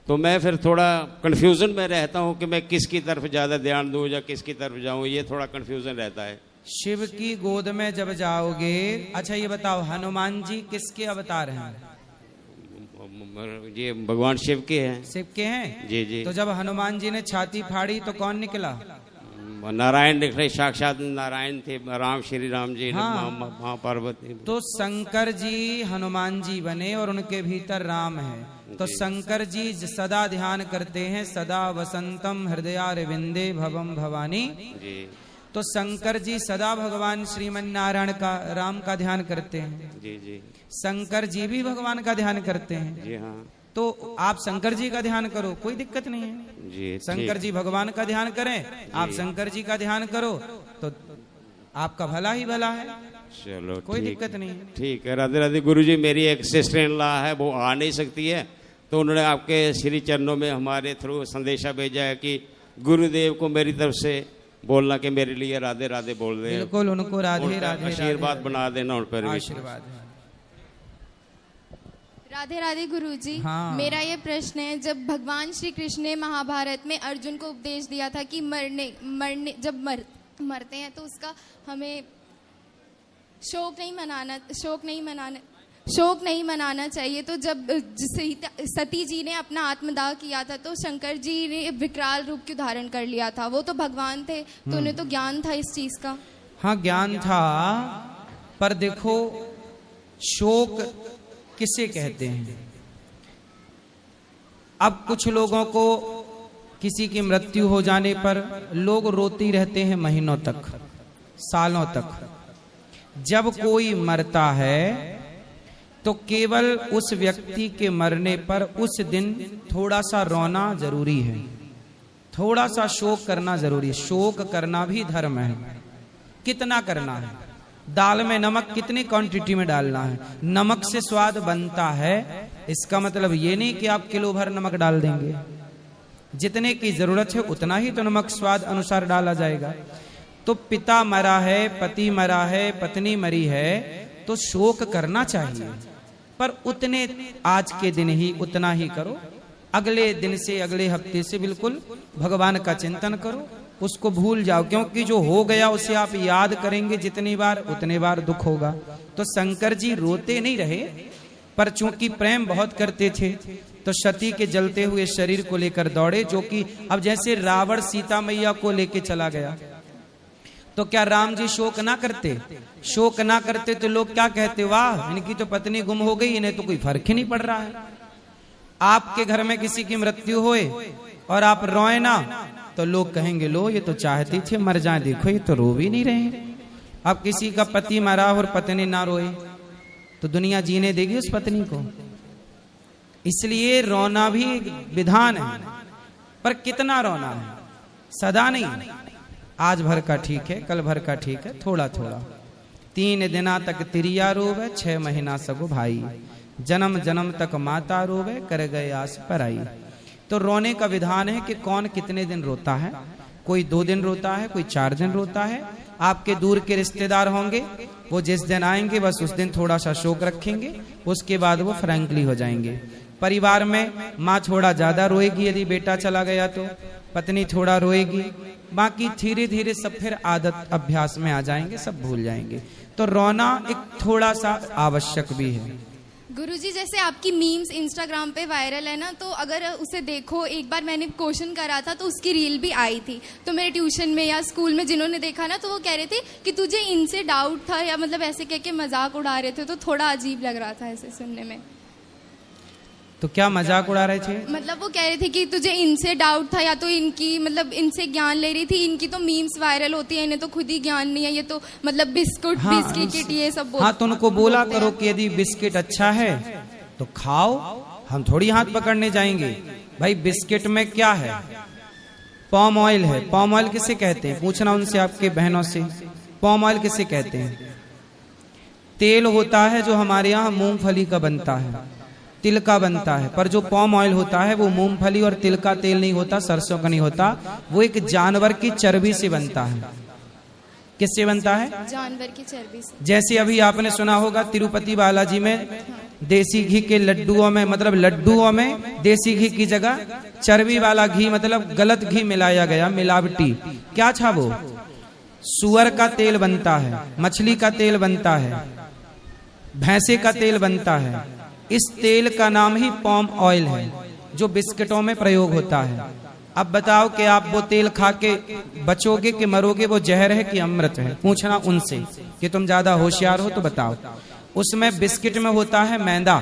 तो मैं फिर थोड़ा कंफ्यूजन में रहता हूँ कि मैं किसकी तरफ ज्यादा ध्यान दूं या किसकी तरफ जाऊं, ये थोड़ा कंफ्यूजन रहता है। शिव की गोद में जब जाओगे, अच्छा ये बताओ, हनुमान जी किसके अवतार हैं? ये भगवान शिव के हैं। शिव के हैं? जी जी। तो जब हनुमान जी ने छाती फाड़ी तो कौन निकला? नारायण निकले, साक्षात नारायण थे, राम, श्री राम जी। हाँ। माँ पार्वती। तो शंकर जी हनुमान जी बने और उनके भीतर राम है। तो शंकर जी सदा ध्यान करते हैं, सदा वसंतम हृदयारविंदे भवम भवानी। जी। तो शंकर जी सदा भगवान श्रीमन नारायण का, राम का ध्यान करते हैं। जी जी। शंकर जी भी भगवान का ध्यान करते हैं। जी हाँ। तो आप शंकर जी का ध्यान करो, कोई दिक्कत नहीं है जी। शंकर जी भगवान का ध्यान करें, आप शंकर जी का ध्यान करो, तो आपका भला ही भला है। चलो, कोई दिक्कत नहीं है। ठीक है। राधे राधे। गुरु जी, मेरी एक सिस्टर इन लॉ है, वो आ नहीं सकती है, तो उन्होंने आपके श्री चरणों में हमारे थ्रू संदेशा भेजा है कि गुरुदेव को मेरी तरफ से बोलना कि मेरे लिए राधे राधे बोल दे। बिल्कुल, उनको राधे राधे आशीर्वाद बना देना उन पर। आशीर्वाद। राधे राधे गुरुजी। हाँ। मेरा ये प्रश्न है, जब भगवान श्री कृष्ण ने महाभारत में अर्जुन को उपदेश दिया था कि जब मरते हैं तो उसका हमें शोक नहीं मनाना चाहिए। तो जब सती जी ने अपना आत्मदाह किया था तो शंकर जी ने विकराल रूप क्यों धारण कर लिया था? वो तो भगवान थे, तो उन्हें तो ज्ञान था इस चीज का। हाँ, ज्ञान था, पर देखो शोक किसे कहते हैं? अब कुछ लोगों को किसी की मृत्यु हो जाने पर लोग रोती रहते हैं महीनों तक, सालों तक। जब कोई मरता है तो केवल उस व्यक्ति के मरने पर उस दिन थोड़ा सा रोना जरूरी है, थोड़ा सा शोक करना जरूरी है। शोक करना भी धर्म है। कितना करना है? दाल में नमक कितनी क्वांटिटी में डालना है? नमक से स्वाद बनता है, इसका मतलब ये नहीं कि आप किलो भर नमक डाल देंगे। जितने की जरूरत है उतना ही तो नमक स्वाद अनुसार डाला जाएगा। तो पिता मरा है, पति मरा है, पत्नी मरी है, तो शोक करना चाहिए, पर उतने आज के दिन ही उतना ही करो। अगले दिन से, अगले हफ्ते से बिल्कुल भगवान का चिंतन करो, उसको भूल जाओ, क्योंकि जो हो गया उसे आप याद करेंगे जितनी बार उतने बार दुख होगा। तो शंकर जी रोते नहीं रहे, पर चूंकि प्रेम बहुत करते थे तो सती के जलते हुए शरीर को लेकर दौड़े। जो कि अब जैसे रावण सीता मैया को लेके चला गया, तो क्या राम जी शोक ना करते? शोक ना करते तो लोग क्या कहते? वाह, इनकी तो पत्नी गुम हो गई, इन्हें तो कोई फर्क ही नहीं पड़ रहा है। आपके घर में किसी की मृत्यु होए और आप रोए ना, तो लोग कहेंगे लो ये तो चाहती थी मर जाए, देखो ये तो रो भी नहीं रहे। अब किसी का पति मरा और पत्नी ना रोए तो दुनिया जीने देगी उस पत्नी को। इसलिए रोना भी एक विधान है, पर कितना रोना है, सदा नहीं। आज भर का ठीक है, कल भर का ठीक है, थोड़ा थोड़ा। 3 दिना तक तिरिया रोवे, 6 महीना सगो भाई, जन्म जन्म तक माता रोवे, कर गए आस पराई। तो रोने का विधान है कि कौन कितने दिन रोता है। कोई 2 दिन रोता है, कोई 4 दिन रोता है। आपके दूर के रिश्तेदार होंगे, वो जिस दिन आएंगे बस उस दिन थोड़ा सा शोक रखेंगे, उसके बाद वो फ्रैंकली हो जाएंगे। परिवार में माँ थोड़ा ज्यादा रोएगी यदि बेटा चला गया तो, पत्नी थोड़ा रोएगी, बाकी धीरे धीरे सब फिर आदत अभ्यास में आ जाएंगे, सब भूल जाएंगे। तो रोना एक थोड़ा सा आवश्यक भी है। गुरुजी जैसे आपकी मीम्स इंस्टाग्राम पे वायरल है ना, तो अगर उसे देखो, एक बार मैंने क्वेश्चन करा था तो उसकी रील भी आई थी, तो मेरे ट्यूशन में या स्कूल में जिन्होंने देखा ना तो वो कह रहे थे कि तुझे इनसे डाउट था, या मतलब ऐसे कह के मजाक उड़ा रहे थे, तो थोड़ा अजीब लग रहा था ऐसे सुनने में। तो क्या मजाक उड़ा रहे थे? मतलब वो कह रहे थे कि तुझे इनसे डाउट था, या तो इनकी मतलब इनसे ज्ञान ले रही थी, इनकी तो मीम्स वायरल होती है, इन्हें तो खुद ही ज्ञान नहीं है, ये तो मतलब बिस्कुट बिस्किट ये सब बोलते। हाँ, तो उनको बोला करो कि यदि बिस्किट अच्छा है तो खाओ, हम थोड़ी हाथ पकड़ने जाएंगे। भाई बिस्किट में क्या है? पॉम ऑयल है। पॉम ऑयल किसे कहते हैं? पूछना उनसे, आपके बहनों से, पॉम ऑयल किसे कहते हैं? तेल होता है जो हमारे यहाँ मूंगफली का बनता है, तिल का बनता है, पर जो पॉम ऑयल होता है वो मूंगफली और तिल का तेल नहीं होता, सरसों का नहीं होता, वो एक जानवर की चर्बी से बनता है। किससे बनता है? जानवर की चर्बी से। जैसे अभी आपने सुना होगा तिरुपति बालाजी में देसी घी के लड्डुओं में, मतलब लड्डुओं में देसी घी की जगह चर्बी वाला घी, मतलब गलत घी मिलाया गया, मिलावटी। क्या था वो? सुअर का तेल बनता है, मछली का तेल बनता है, भैंसे का तेल बनता है। इस तेल का नाम ही पॉम ऑयल है जो बिस्किटों में प्रयोग होता है। अब बताओ कि आप वो तेल खा के बचोगे कि मरोगे? वो जहर है कि अमृत है? पूछना उनसे कि तुम ज्यादा होशियार हो तो बताओ। उसमें बिस्किट में होता है मैदा,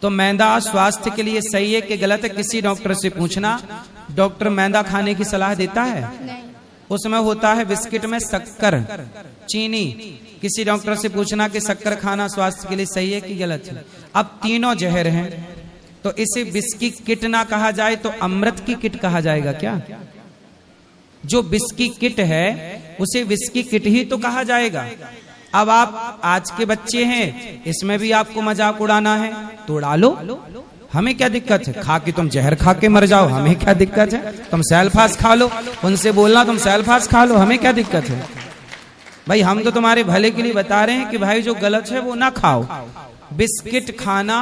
तो मैदा स्वास्थ्य के लिए सही है कि गलत है? किसी डॉक्टर से पूछना, डॉक्टर मैदा खाने की सलाह देता है? उसमें होता है बिस्किट में शक्कर, चीनी। किसी डॉक्टर से पूछना कि शक्कर खाना स्वास्थ्य के लिए सही है कि गलत है? अब तीनों जहर हैं, तो इसे बिस्की किट ना कहा जाए तो अमृत की किट कहा जाएगा क्या? जो बिस्की किट है उसे विस्की किट ही तो कहा जाएगा। अब आप आज के बच्चे हैं, इसमें भी आपको मजाक उड़ाना है तो उड़ा लो, हमें क्या दिक्कत है? खा के तुम जहर खा के मर जाओ, हमें क्या दिक्कत है? तुम सेल्फास खा लो, उनसे बोलना तुम सेल्फास खा लो, हमें क्या दिक्कत है? भाई हम तो तुम्हारे भले के लिए बता रहे हैं कि भाई जो गलत है वो ना खाओ। बिस्किट खाना,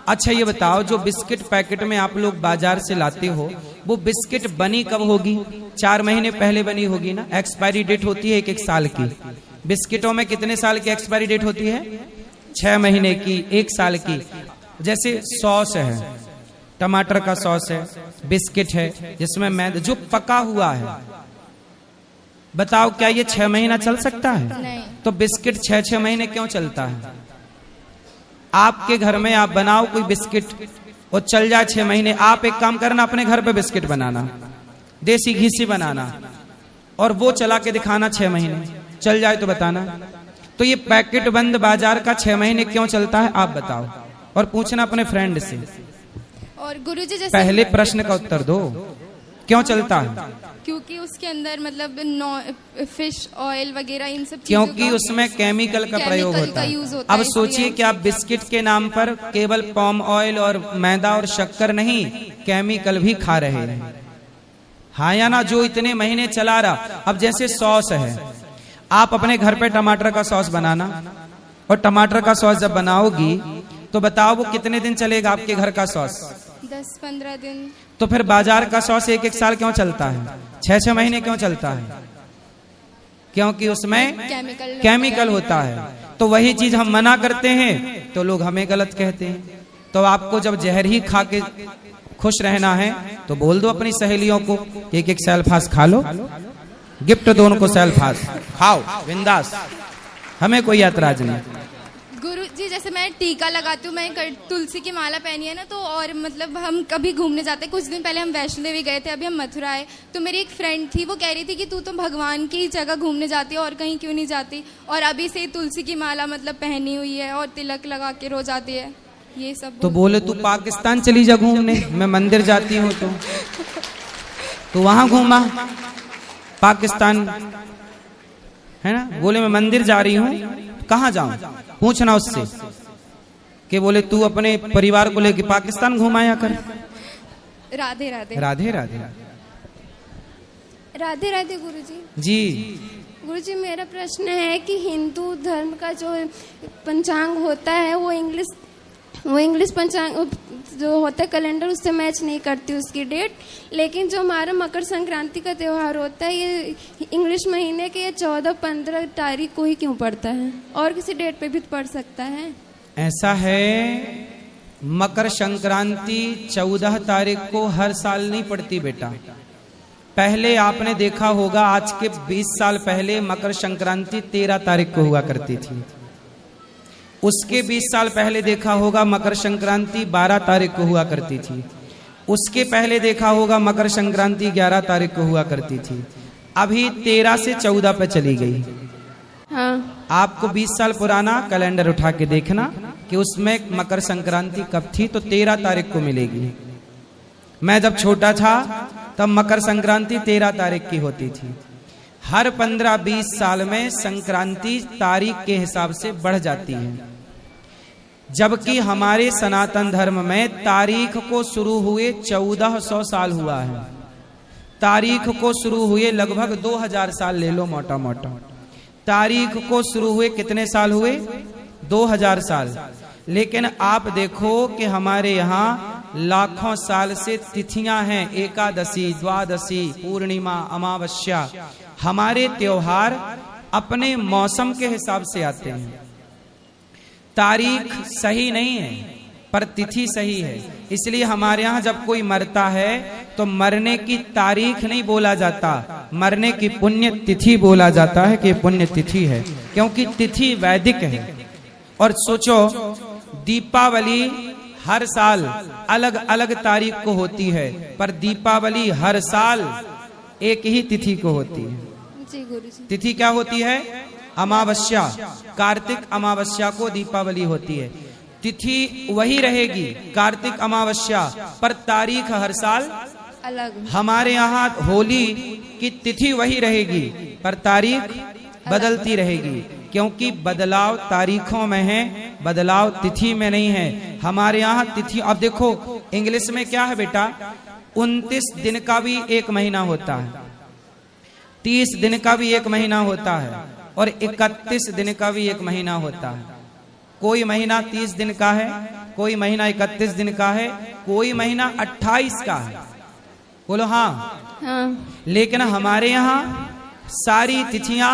अच्छा ये बताओ, जो बिस्किट पैकेट में आप लोग बाजार से लाते हो, वो बिस्किट बनी कब होगी? 4 महीने पहले बनी होगी ना। एक्सपायरी डेट होती है 1 साल की। बिस्किटों में कितने साल की एक्सपायरी डेट होती है? 6 महीने की, 1 साल की। जैसे सॉस है, टमाटर का सॉस है, बिस्किट है जिसमें मैदा, जो पका हुआ है, बताओ क्या ये 6 महीना चल सकता है? नहीं। तो बिस्किट 6-6 महीने क्यों चलता है? आपके घर में आप बनाओ कोई बिस्किट, वो चल जाए 6 महीने। आप एक काम करना, अपने घर पे बिस्किट बनाना, देसी घी से बनाना, और वो चला के दिखाना 6 महीने, चल जाए तो बताना। तो ये पैकेट बंद बाजार का 6 महीने क्यों चलता है आप बताओ, और पूछना अपने फ्रेंड से। और गुरुजी जैसे पहले प्रश्न का उत्तर दो, क्यों चलता है? क्योंकि उसके अंदर मतलब फिश ऑयल वगैरह इन सब क्योंकि उसमें केमिकल का प्रयोग होता है। अब सोचिए कि आप बिस्किट के नाम पर केवल पॉम ऑयल और मैदा और शक्कर नहीं, केमिकल भी खा रहे हैं। हाँ या ना? जो इतने महीने चला रहा। अब जैसे सॉस है, आप अपने घर पे टमाटर का सॉस बनाना, और टमाटर का सॉस जब बनाओगी तो बताओ वो कितने दिन चलेगा आपके घर का सॉस? 10-15 दिन। तो फिर बाजार का सॉस 1-1 साल क्यों चलता है? 6-6 महीने क्यों चलता है? क्योंकि उसमें केमिकल होता है। तो वही चीज हम मना करते हैं तो लोग हमें गलत कहते हैं। तो आपको जब जहर ही खा के खुश रहना है तो बोल दो अपनी सहेलियों को 1-1 सेल्फास खा लो, गिफ्ट दोनों को सेल्फास खाओ बिंदास, हमें कोई ऐतराज नहीं। गुरुजी गुरुजी जैसे मैं टीका लगाती हूँ, मैं तुलसी की माला पहनी है ना, तो और मतलब हम कभी घूमने जाते हैं, कुछ दिन पहले हम वैष्णो देवी गए थे, अभी हम मथुरा आए, तो मेरी एक फ्रेंड थी, वो कह रही थी कि तू तो भगवान की जगह घूमने जाती है और कहीं क्यों नहीं जाती, और अभी से तुलसी की माला मतलब पहनी हुई है और तिलक लगा के रोज आती है, ये सब। तो बोले तू पाकिस्तान चली जा घूमने, मैं मंदिर जाती हूँ तो वहां घूमा पाकिस्तान, है ना। बोले मैं मंदिर जा रही हूँ, कहाँ जाऊं, पूछना उससे कि बोले तू अपने परिवार को लेके पाकिस्तान घुमाया कर। राधे राधे। राधे राधे। राधे राधे गुरुजी। जी गुरुजी, मेरा प्रश्न है कि हिंदू धर्म का जो पंचांग होता है वो इंग्लिश पंचांग जो होता है कैलेंडर, उससे मैच नहीं करती उसकी डेट, लेकिन जो हमारा मकर संक्रांति का त्यौहार होता है ये इंग्लिश महीने के 14-15 तारीख को ही क्यों पड़ता है, और किसी डेट पे भी पड़ सकता है? ऐसा है, मकर संक्रांति 14 तारीख को हर साल नहीं पड़ती बेटा। पहले आपने देखा होगा, आज के 20 साल पहले मकर संक्रांति 13 तारीख को हुआ करती थी। उसके 20 साल पहले देखा होगा मकर संक्रांति 12 तारीख को हुआ करती थी। उसके पहले देखा होगा मकर संक्रांति 11 तारीख को हुआ करती थी। अभी 13 से 14 पे चली गई। हाँ। आपको 20 साल पुराना कैलेंडर उठा के देखना कि उसमें मकर संक्रांति कब थी, तो 13 तारीख को मिलेगी। मैं जब छोटा था तब मकर संक्रांति 13 तारीख की होती थी। हर 15-20 साल में संक्रांति तारीख के हिसाब से बढ़ जाती है, जबकि हमारे सनातन धर्म में तारीख को शुरू हुए 1400 साल हुआ है। तारीख को शुरू हुए लगभग 2000 साल ले लो मोटा मोटा। तारीख को शुरू हुए कितने साल हुए? 2000 साल। लेकिन आप देखो कि हमारे यहाँ लाखों साल से तिथियां हैं, एकादशी, द्वादशी, पूर्णिमा, अमावस्या। हमारे त्योहार अपने मौसम के हिसाब से आते हैं। तारीख सही नहीं है पर तिथि सही है। इसलिए हमारे यहाँ जब कोई मरता है तो मरने की तारीख नहीं बोला जाता, मरने की पुण्य तिथि बोला जाता है कि पुण्य तिथि है, क्योंकि तिथि वैदिक है। और सोचो, दीपावली हर साल अलग अलग तारीख को होती है, पर दीपावली हर साल एक ही तिथि को होती है। जी गुरुजी। तिथि क्या होती है? अमावस्या। कार्तिक अमावस्या को दीपावली होती है। तिथि वही रहेगी, कार्तिक अमावस्या, पर तारीख हर साल अलग। हमारे यहाँ होली की तिथि वही रहेगी पर तारीख बदलती रहेगी, क्योंकि बदलाव तारीखों में है, बदलाव तिथि में नहीं है। हमारे यहाँ तिथि, अब देखो इंग्लिश में क्या है बेटा, 29 दिन का भी एक महीना होता है, 30 दिन का भी एक महीना होता है, और 31 दिन का भी एक महीना होता है। कोई महीना 30 दिन का है, कोई महीना 31 दिन का है, कोई महीना 28 का है। बोलो हाँ। हाँ। लेकिन हमारे यहाँ सारी तिथियां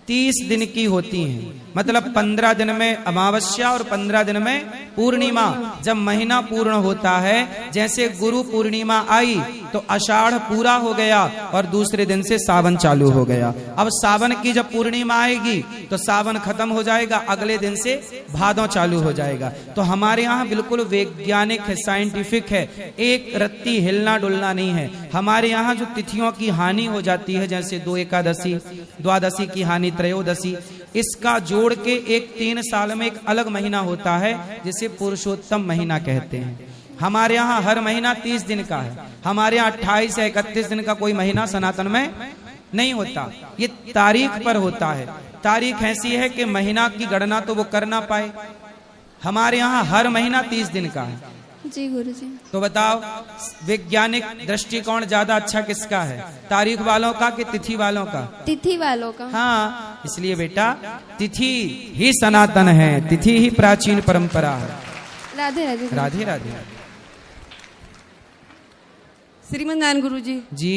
30 दिन की होती हैं, मतलब 15 दिन में अमावस्या और 15 दिन में पूर्णिमा। जब महीना पूर्ण होता है, जैसे गुरु पूर्णिमा आई तो आषाढ़ पूरा हो गया और दूसरे दिन से सावन चालू हो गया। अब सावन की जब पूर्णिमा आएगी तो सावन खत्म हो जाएगा, अगले दिन से भादों चालू हो जाएगा। तो हमारे यहाँ बिल्कुल वैज्ञानिक है, साइंटिफिक है, एक रत्ती हिलना डुलना नहीं है। हमारे यहाँ जो तिथियों की हानि हो जाती है, जैसे 2 एकादशी, द्वादशी की हानि, त्रयोदशी, इसका जोड़ के एक 3 साल में एक अलग महीना होता है जिसे पुरुषोत्तम महीना कहते हैं। हमारे यहाँ हर महीना 30 दिन का है, हमारे यहाँ 28 या 31 दिन का कोई महीना सनातन में नहीं होता। ये तारीख पर होता है। तारीख ऐसी है कि महीना की गणना तो वो कर ना पाए। हमारे यहाँ हर महीना 30 दिन का है। जी गुरुजी। तो बताओ, वैज्ञानिक दृष्टिकोण ज्यादा अच्छा किसका है, तारीख वालों का कि तिथि वालों का? तिथि वालों का। हाँ, इसलिए बेटा तिथि ही सनातन है, तिथि ही प्राचीन परंपरा है। राधे राधे। राधे राधे। श्रीमन नारायण गुरुजी। जी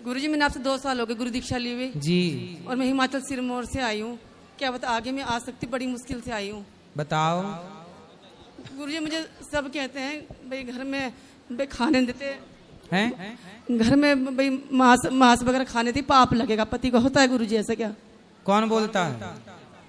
गुरुजी, मैंने आपसे 2 साल हो गए गुरु दीक्षा लिए हुए जी, और मैं हिमाचल सिरमौर से आई हूँ। क्या बता, आगे मैं आ सकती, बड़ी मुश्किल से आई हूँ। बताओ। गुरुजी, मुझे सब कहते हैं भाई घर में भाई खाने देते हैं, घर में भाई मांस वगैरह खाने थी, पाप लगेगा, पति को होता है गुरुजी ऐसा क्या? कौन बोलता है?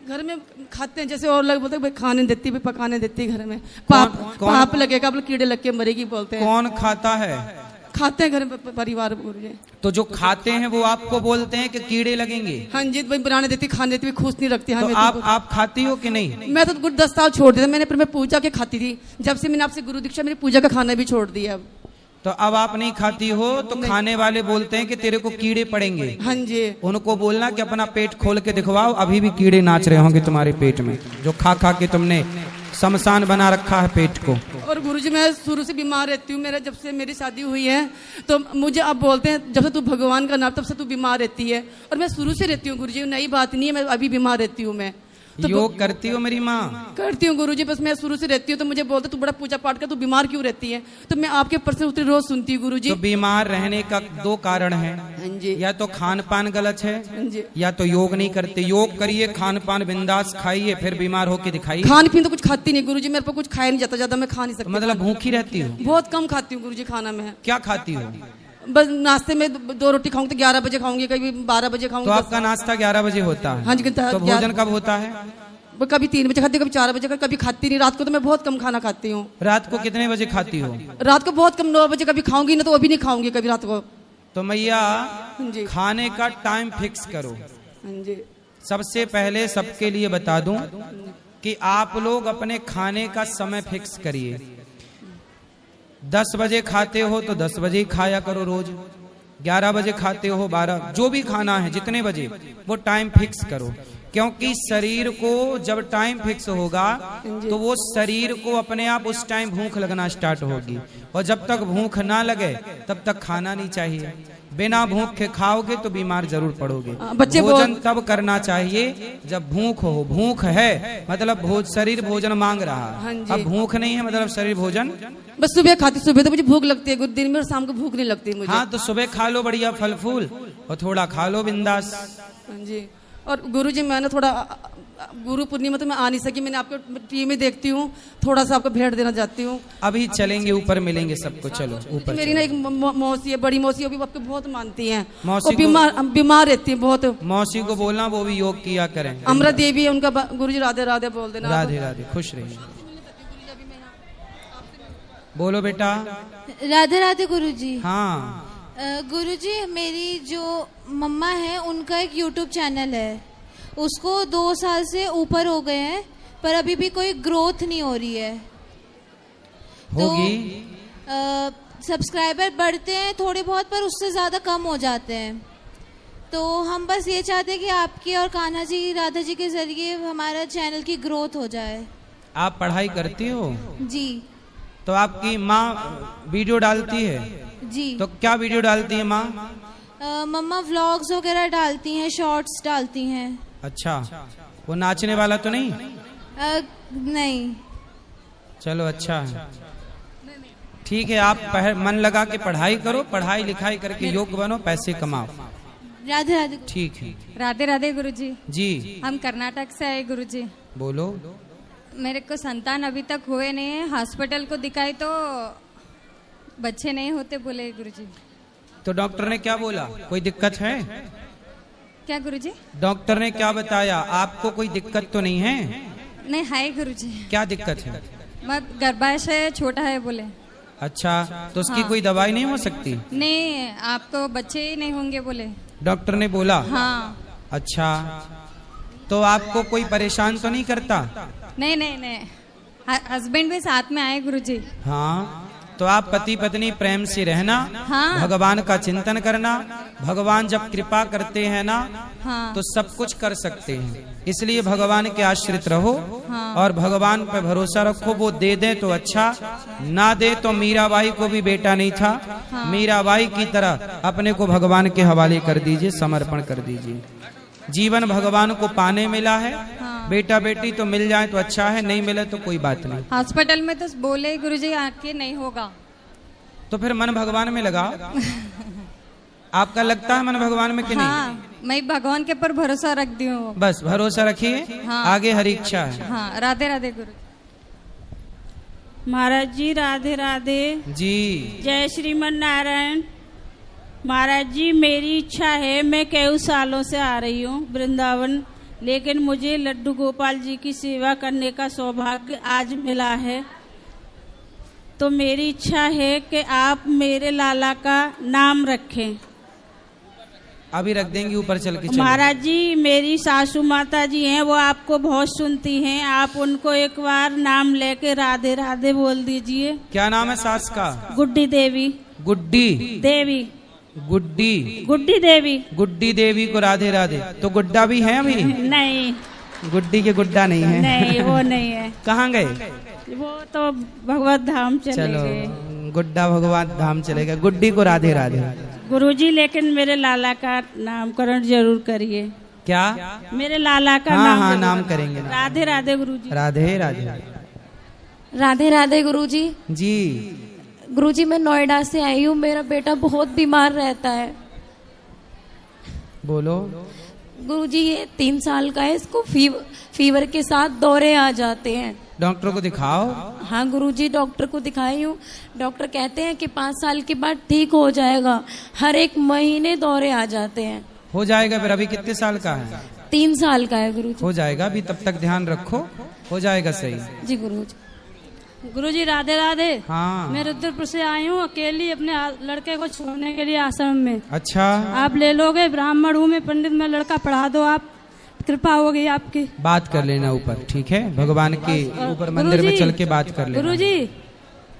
घर में खाते हैं, जैसे और लोग बोलते हैं भाई खाने देती, भाई पकाने देती घर में, पाप लगेगा, अब कीड़े लग के मरेगी बोलते हैं। कौन खाता है? खाते हैं घर में परिवार गुरुजी। तो जो खाते हैं वो आपको बोलते हैं कि कीड़े लगेंगे? हाँ जी, भाई बनाने देती, खाने देती, खुश नहीं रखती। तो आप खाती हो कि नहीं? मैं तो 10 साल छोड़ दिया मैंने, पर मैं पूजा के खाती थी। जब से मैंने आपसे गुरु दीक्षा, मेरी पूजा का खाना भी छोड़ दिया। अब तो अब आप नहीं खाती हो तो खाने वाले बोलते हैं कि तेरे को कीड़े पड़ेंगे। हाँ जी, उनको बोलना कि अपना पेट खोल के दिखवाओ, अभी भी कीड़े नाच रहे होंगे तुम्हारे पेट में, जो खा खा के तुमने शमशान बना रखा है पेट को। और गुरुजी मैं शुरू से बीमार रहती हूँ, मेरा जब से मेरी शादी हुई है तो मुझे अब बोलते हैं जब से तू भगवान का नाम, तब से तू बीमार रहती है। और मैं शुरू से रहती हूँ गुरुजी, नई बात नहीं है, मैं अभी बीमार रहती हूँ। मैं तो योग करती हो मेरी माँ? करती हूँ गुरुजी, बस मैं शुरू से रहती हूँ। तो मुझे बोलते तू बड़ा पूजा पाठ कर, तू बीमार क्यों रहती है? तो मैं आपके प्रश्न उत्तर रोज सुनती हूँ गुरुजी। तो बीमार रहने का 2 कारण है, या तो खान पान गलत है, या तो योग नहीं करते। योग करिए, खान पान बिंदास खाइए, फिर बीमार होके दिखाइए। खान पीन तो कुछ खाती नहीं गुरुजी, मेरे को कुछ खाया नहीं जाता, ज्यादा मैं खा नहीं सकती। मतलब भूखी रहती हूँ? बहुत कम खाती हूँ गुरुजी खाना में। क्या खाती हो? बस नाश्ते में 2 रोटी खाऊंगी तो 11 बजे खाऊंगी, कभी 12 बजे खाऊंगी। तो आपका नाश्ता 11 बजे होता है? हाँ जी। तो भोजन कब होता है? कभी 3 बजे खाती हूँ, कभी 4 बजे, कभी खाती नहीं। रात को तो मैं बहुत कम खाना खाती हूँ। रात को कितने बजे खाती हो? रात को बहुत कम, 9 बजे कभी खाऊंगी ना, तो अभी नहीं खाऊंगी कभी रात को। तो मैया खाने का टाइम फिक्स करो। सबसे पहले सबके लिए बता दूं कि आप लोग अपने खाने का समय फिक्स करिए। 10 बजे खाते हो तो 10 बजे ही खाया करो रोज। 11 बजे खाते हो 12, जो भी खाना है जितने बजे, वो टाइम फिक्स करो। क्योंकि शरीर को जब टाइम फिक्स होगा तो वो शरीर को अपने आप उस टाइम भूख लगना स्टार्ट होगी, और जब तक भूख ना लगे तब तक खाना नहीं चाहिए। बिना भूख के खाओगे तो बीमार जरूर पड़ोगे। भोजन तब करना चाहिए जब भूख हो। भूख है मतलब शरीर भोजन मांग रहा है। अब भूख नहीं है मतलब शरीर भोजन। बस सुबह खाती, सुबह तो मुझे भूख लगती है, दिन में और शाम को भूख नहीं लगती मुझे। हाँ, तो सुबह खा लो बढ़िया फल फूल, और थोड़ा खा लो बिंदास। जी। और गुरुजी मैंने थोड़ा गुरु पूर्णिमा तो मैं आ नहीं सकी, मैंने आपको टीवी में देखती हूँ, थोड़ा सा आपको भेंट देना चाहती हूँ। अभी चलेंगे, ऊपर मिलेंगे सबको। चलो ऊपर। मेरी ना एक मौसी है, बड़ी मौसी, वो भी आपको बहुत मानती हैं। मौसी बीमार रहती है बहुत। मौसी को बोलना वो भी योग किया करें। अमृत देवी है उनका। गुरुजी राधे राधे बोल देना। राधे राधे, खुश रहिए। बोलो बेटा। राधे राधे गुरुजी। हाँ गुरुजी, मेरी जो मम्मा है उनका एक YouTube चैनल है, उसको 2 साल से ऊपर हो गए हैं, पर अभी भी कोई ग्रोथ नहीं हो रही है। होगी। तो सब्सक्राइबर बढ़ते हैं थोड़े बहुत, पर उससे ज़्यादा कम हो जाते हैं। तो हम बस ये चाहते हैं कि आपकी और कान्हा जी राधा जी के जरिए हमारा चैनल की ग्रोथ हो जाए। आप पढ़ाई करती हो? जी। तो आपकी माँ वीडियो डालती है? जी। तो क्या वीडियो डालती है माँ? मम्मा व्लॉग्स वगैरह डालती हैं, शॉर्ट्स डालती हैं। अच्छा, वो नाचने वाला तो नहीं? नहीं। चलो अच्छा है, ठीक है। आप मन लगा के पढ़ाई करो, पढ़ाई लिखाई करके योग बनो, पैसे कमाओ। राधे राधे। ठीक है। राधे राधे गुरुजी। जी। हम कर्नाटक से आए गुरुजी। बोलो। मेरे को संतान अभी तक हुए नहीं है, हॉस्पिटल को दिखाई तो बच्चे नहीं होते बोले गुरुजी। तो डॉक्टर ने क्या बोला? कोई दिक्कत है? क्या गुरुजी? डॉक्टर ने क्या बताया? आपको कोई दिक्कत तो नहीं है? नहीं है गुरुजी। क्या दिक्कत है? मैं गर्भाशय छोटा है बोले। अच्छा, तो उसकी कोई दवाई नहीं हो सकती? नहीं, आपको बच्चे ही नहीं होंगे बोले डॉक्टर ने बोला। हाँ। अच्छा, तो आपको कोई परेशान तो नहीं करता? नहीं नहीं नहीं, हस्बैंड भी साथ में आए गुरुजी। हाँ, तो आप पति पत्नी प्रेम से रहना। हाँ। भगवान का चिंतन करना। भगवान जब कृपा करते हैं ना, हाँ। तो सब कुछ कर सकते हैं। इसलिए भगवान के आश्रित रहो। हाँ। और भगवान पे भरोसा रखो। वो दे दे तो अच्छा, ना दे तो मीराबाई को भी बेटा नहीं था। हाँ। मीराबाई की तरह अपने को भगवान के हवाले कर दीजिए, समर्पण कर दीजिए। जीवन भगवान को पाने मिला है। हाँ। बेटा बेटी तो मिल जाए तो अच्छा है, नहीं मिले तो कोई बात नहीं। हॉस्पिटल में तो बोले गुरुजी आके नहीं होगा, तो फिर मन भगवान में लगा। आपका लगता है मन भगवान में कि नहीं? हाँ, मैं भगवान के ऊपर भरोसा रख दी हूँ। बस भरोसा रखिए। हाँ। आगे हरी इच्छा है। हाँ, राधे राधे गुरु महाराज जी। राधे राधे जी। जय श्रीमन नारायण। महाराज जी, मेरी इच्छा है, मैं कई सालों से आ रही हूँ वृंदावन, लेकिन मुझे लड्डू गोपाल जी की सेवा करने का सौभाग्य आज मिला है। तो मेरी इच्छा है कि आप मेरे लाला का नाम रखें। अभी रख देंगे, ऊपर चल के चलो। महाराज जी, मेरी सासू माता जी हैं, वो आपको बहुत सुनती हैं। आप उनको एक बार नाम लेके राधे राधे बोल दीजिए। क्या नाम है सास का? गुड्डी देवी। गुड्डी देवी। गुड्डी गुड्डी देवी। गुड्डी देवी को राधे राधे। तो गुड्डा भी है अभी? नहीं, गुड्डी के गुड्डा नहीं है। नहीं वो नहीं है। कहाँ गए? वो तो भगवत धाम चले गए। गुड्डा भगवत धाम चले गए, गुड्डी को राधे राधे। गुरुजी, लेकिन मेरे लाला का नामकरण जरूर करिए। क्या? मेरे लाला का हाँ, नाम नाम करेंगे। राधे राधे गुरुजी। राधे राधे। राधे राधे गुरुजी। जी गुरुजी, मैं नोएडा से आई हूँ, मेरा बेटा बहुत बीमार रहता है। बोलो। गुरुजी, ये 3 साल का है, इसको फीवर के साथ दौरे आ जाते हैं। डॉक्टर को दिखाओ। हाँ गुरुजी, डॉक्टर को दिखाई हूँ। डॉक्टर कहते हैं कि 5 साल के बाद ठीक हो जाएगा। हर एक महीने दौरे आ जाते हैं। हो जाएगा। फिर अभी कितने साल का है? 3 साल का है गुरुजी। हो जाएगा, अभी तब तक ध्यान रखो, हो जाएगा सही। जी गुरुजी। गुरुजी राधे राधे। हाँ। मैं रुद्रपुर से आई हूँ अकेली अपने लड़के को छोड़ने के लिए आश्रम में। अच्छा। आप ले लोगे? ब्राह्मण हूँ मैं, पंडित में, लड़का पढ़ा दो आप, कृपा होगी आपकी। बात कर लेना ऊपर, ठीक है? भगवान के ऊपर मंदिर में चल के बात कर लेना। गुरुजी,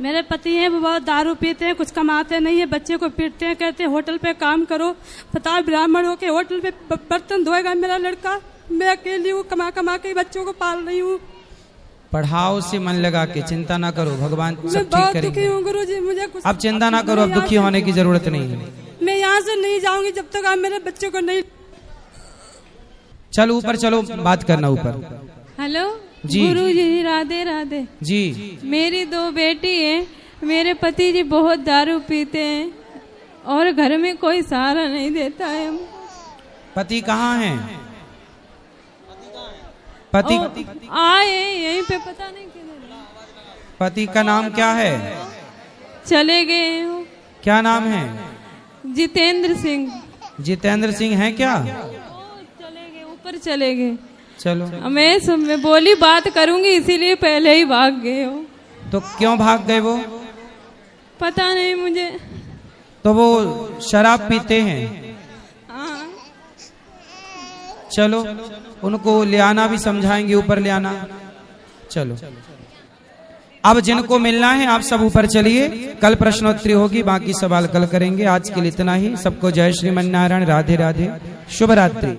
मेरे पति हैं, वो बहुत दारू पीते हैं, कुछ कमाते नहीं है, बच्चे को पीटते हैं, कहते हैं होटल पे काम करो। पता ब्राह्मण हो के होटल पे बर्तन धोएगा मेरा लड़का? मैं अकेली हूँ, कमा कमा के बच्चों को पाल रही हूँ। पढ़ाओ से मन लगा के, चिंता ना करो, भगवान सब ठीक करेंगे। दुखी हूँ गुरुजी, मुझे कुछ अब चिंता ना करो, अब दुखी होने की जरूरत नहीं है। मैं यहाँ से नहीं जाऊंगी जब तक आप मेरे बच्चों को नहीं। चलो ऊपर चलो, बात करना ऊपर। हेलो जी। गुरुजी राधे राधे जी। मेरी 2 बेटी है, मेरे पति जी बहुत दारू पीते हैं और घर में कोई सहारा नहीं देता है। पति कहाँ हैं? पति आए यहीं पे, पता नहीं किधर। पति का नाम क्या है? चले गए हो। क्या नाम है? जितेंद्र सिंह। जितेंद्र सिंह है क्या? ऊपर चले गए। चलो, मैं बोली बात करूंगी, इसीलिए पहले ही भाग गए हो। तो क्यों भाग गए वो? पता नहीं मुझे। तो वो शराब पीते हैं। हाँ। चलो, उनको ले आना, भी समझाएंगे, ऊपर ले आना। चलो, अब जिनको मिलना है आप सब ऊपर चलिए, कल प्रश्नोत्तरी होगी, बाकी सवाल कल करेंगे। आज के लिए इतना ही। सबको जय श्रीमन नारायण, राधे राधे, शुभ रात्रि।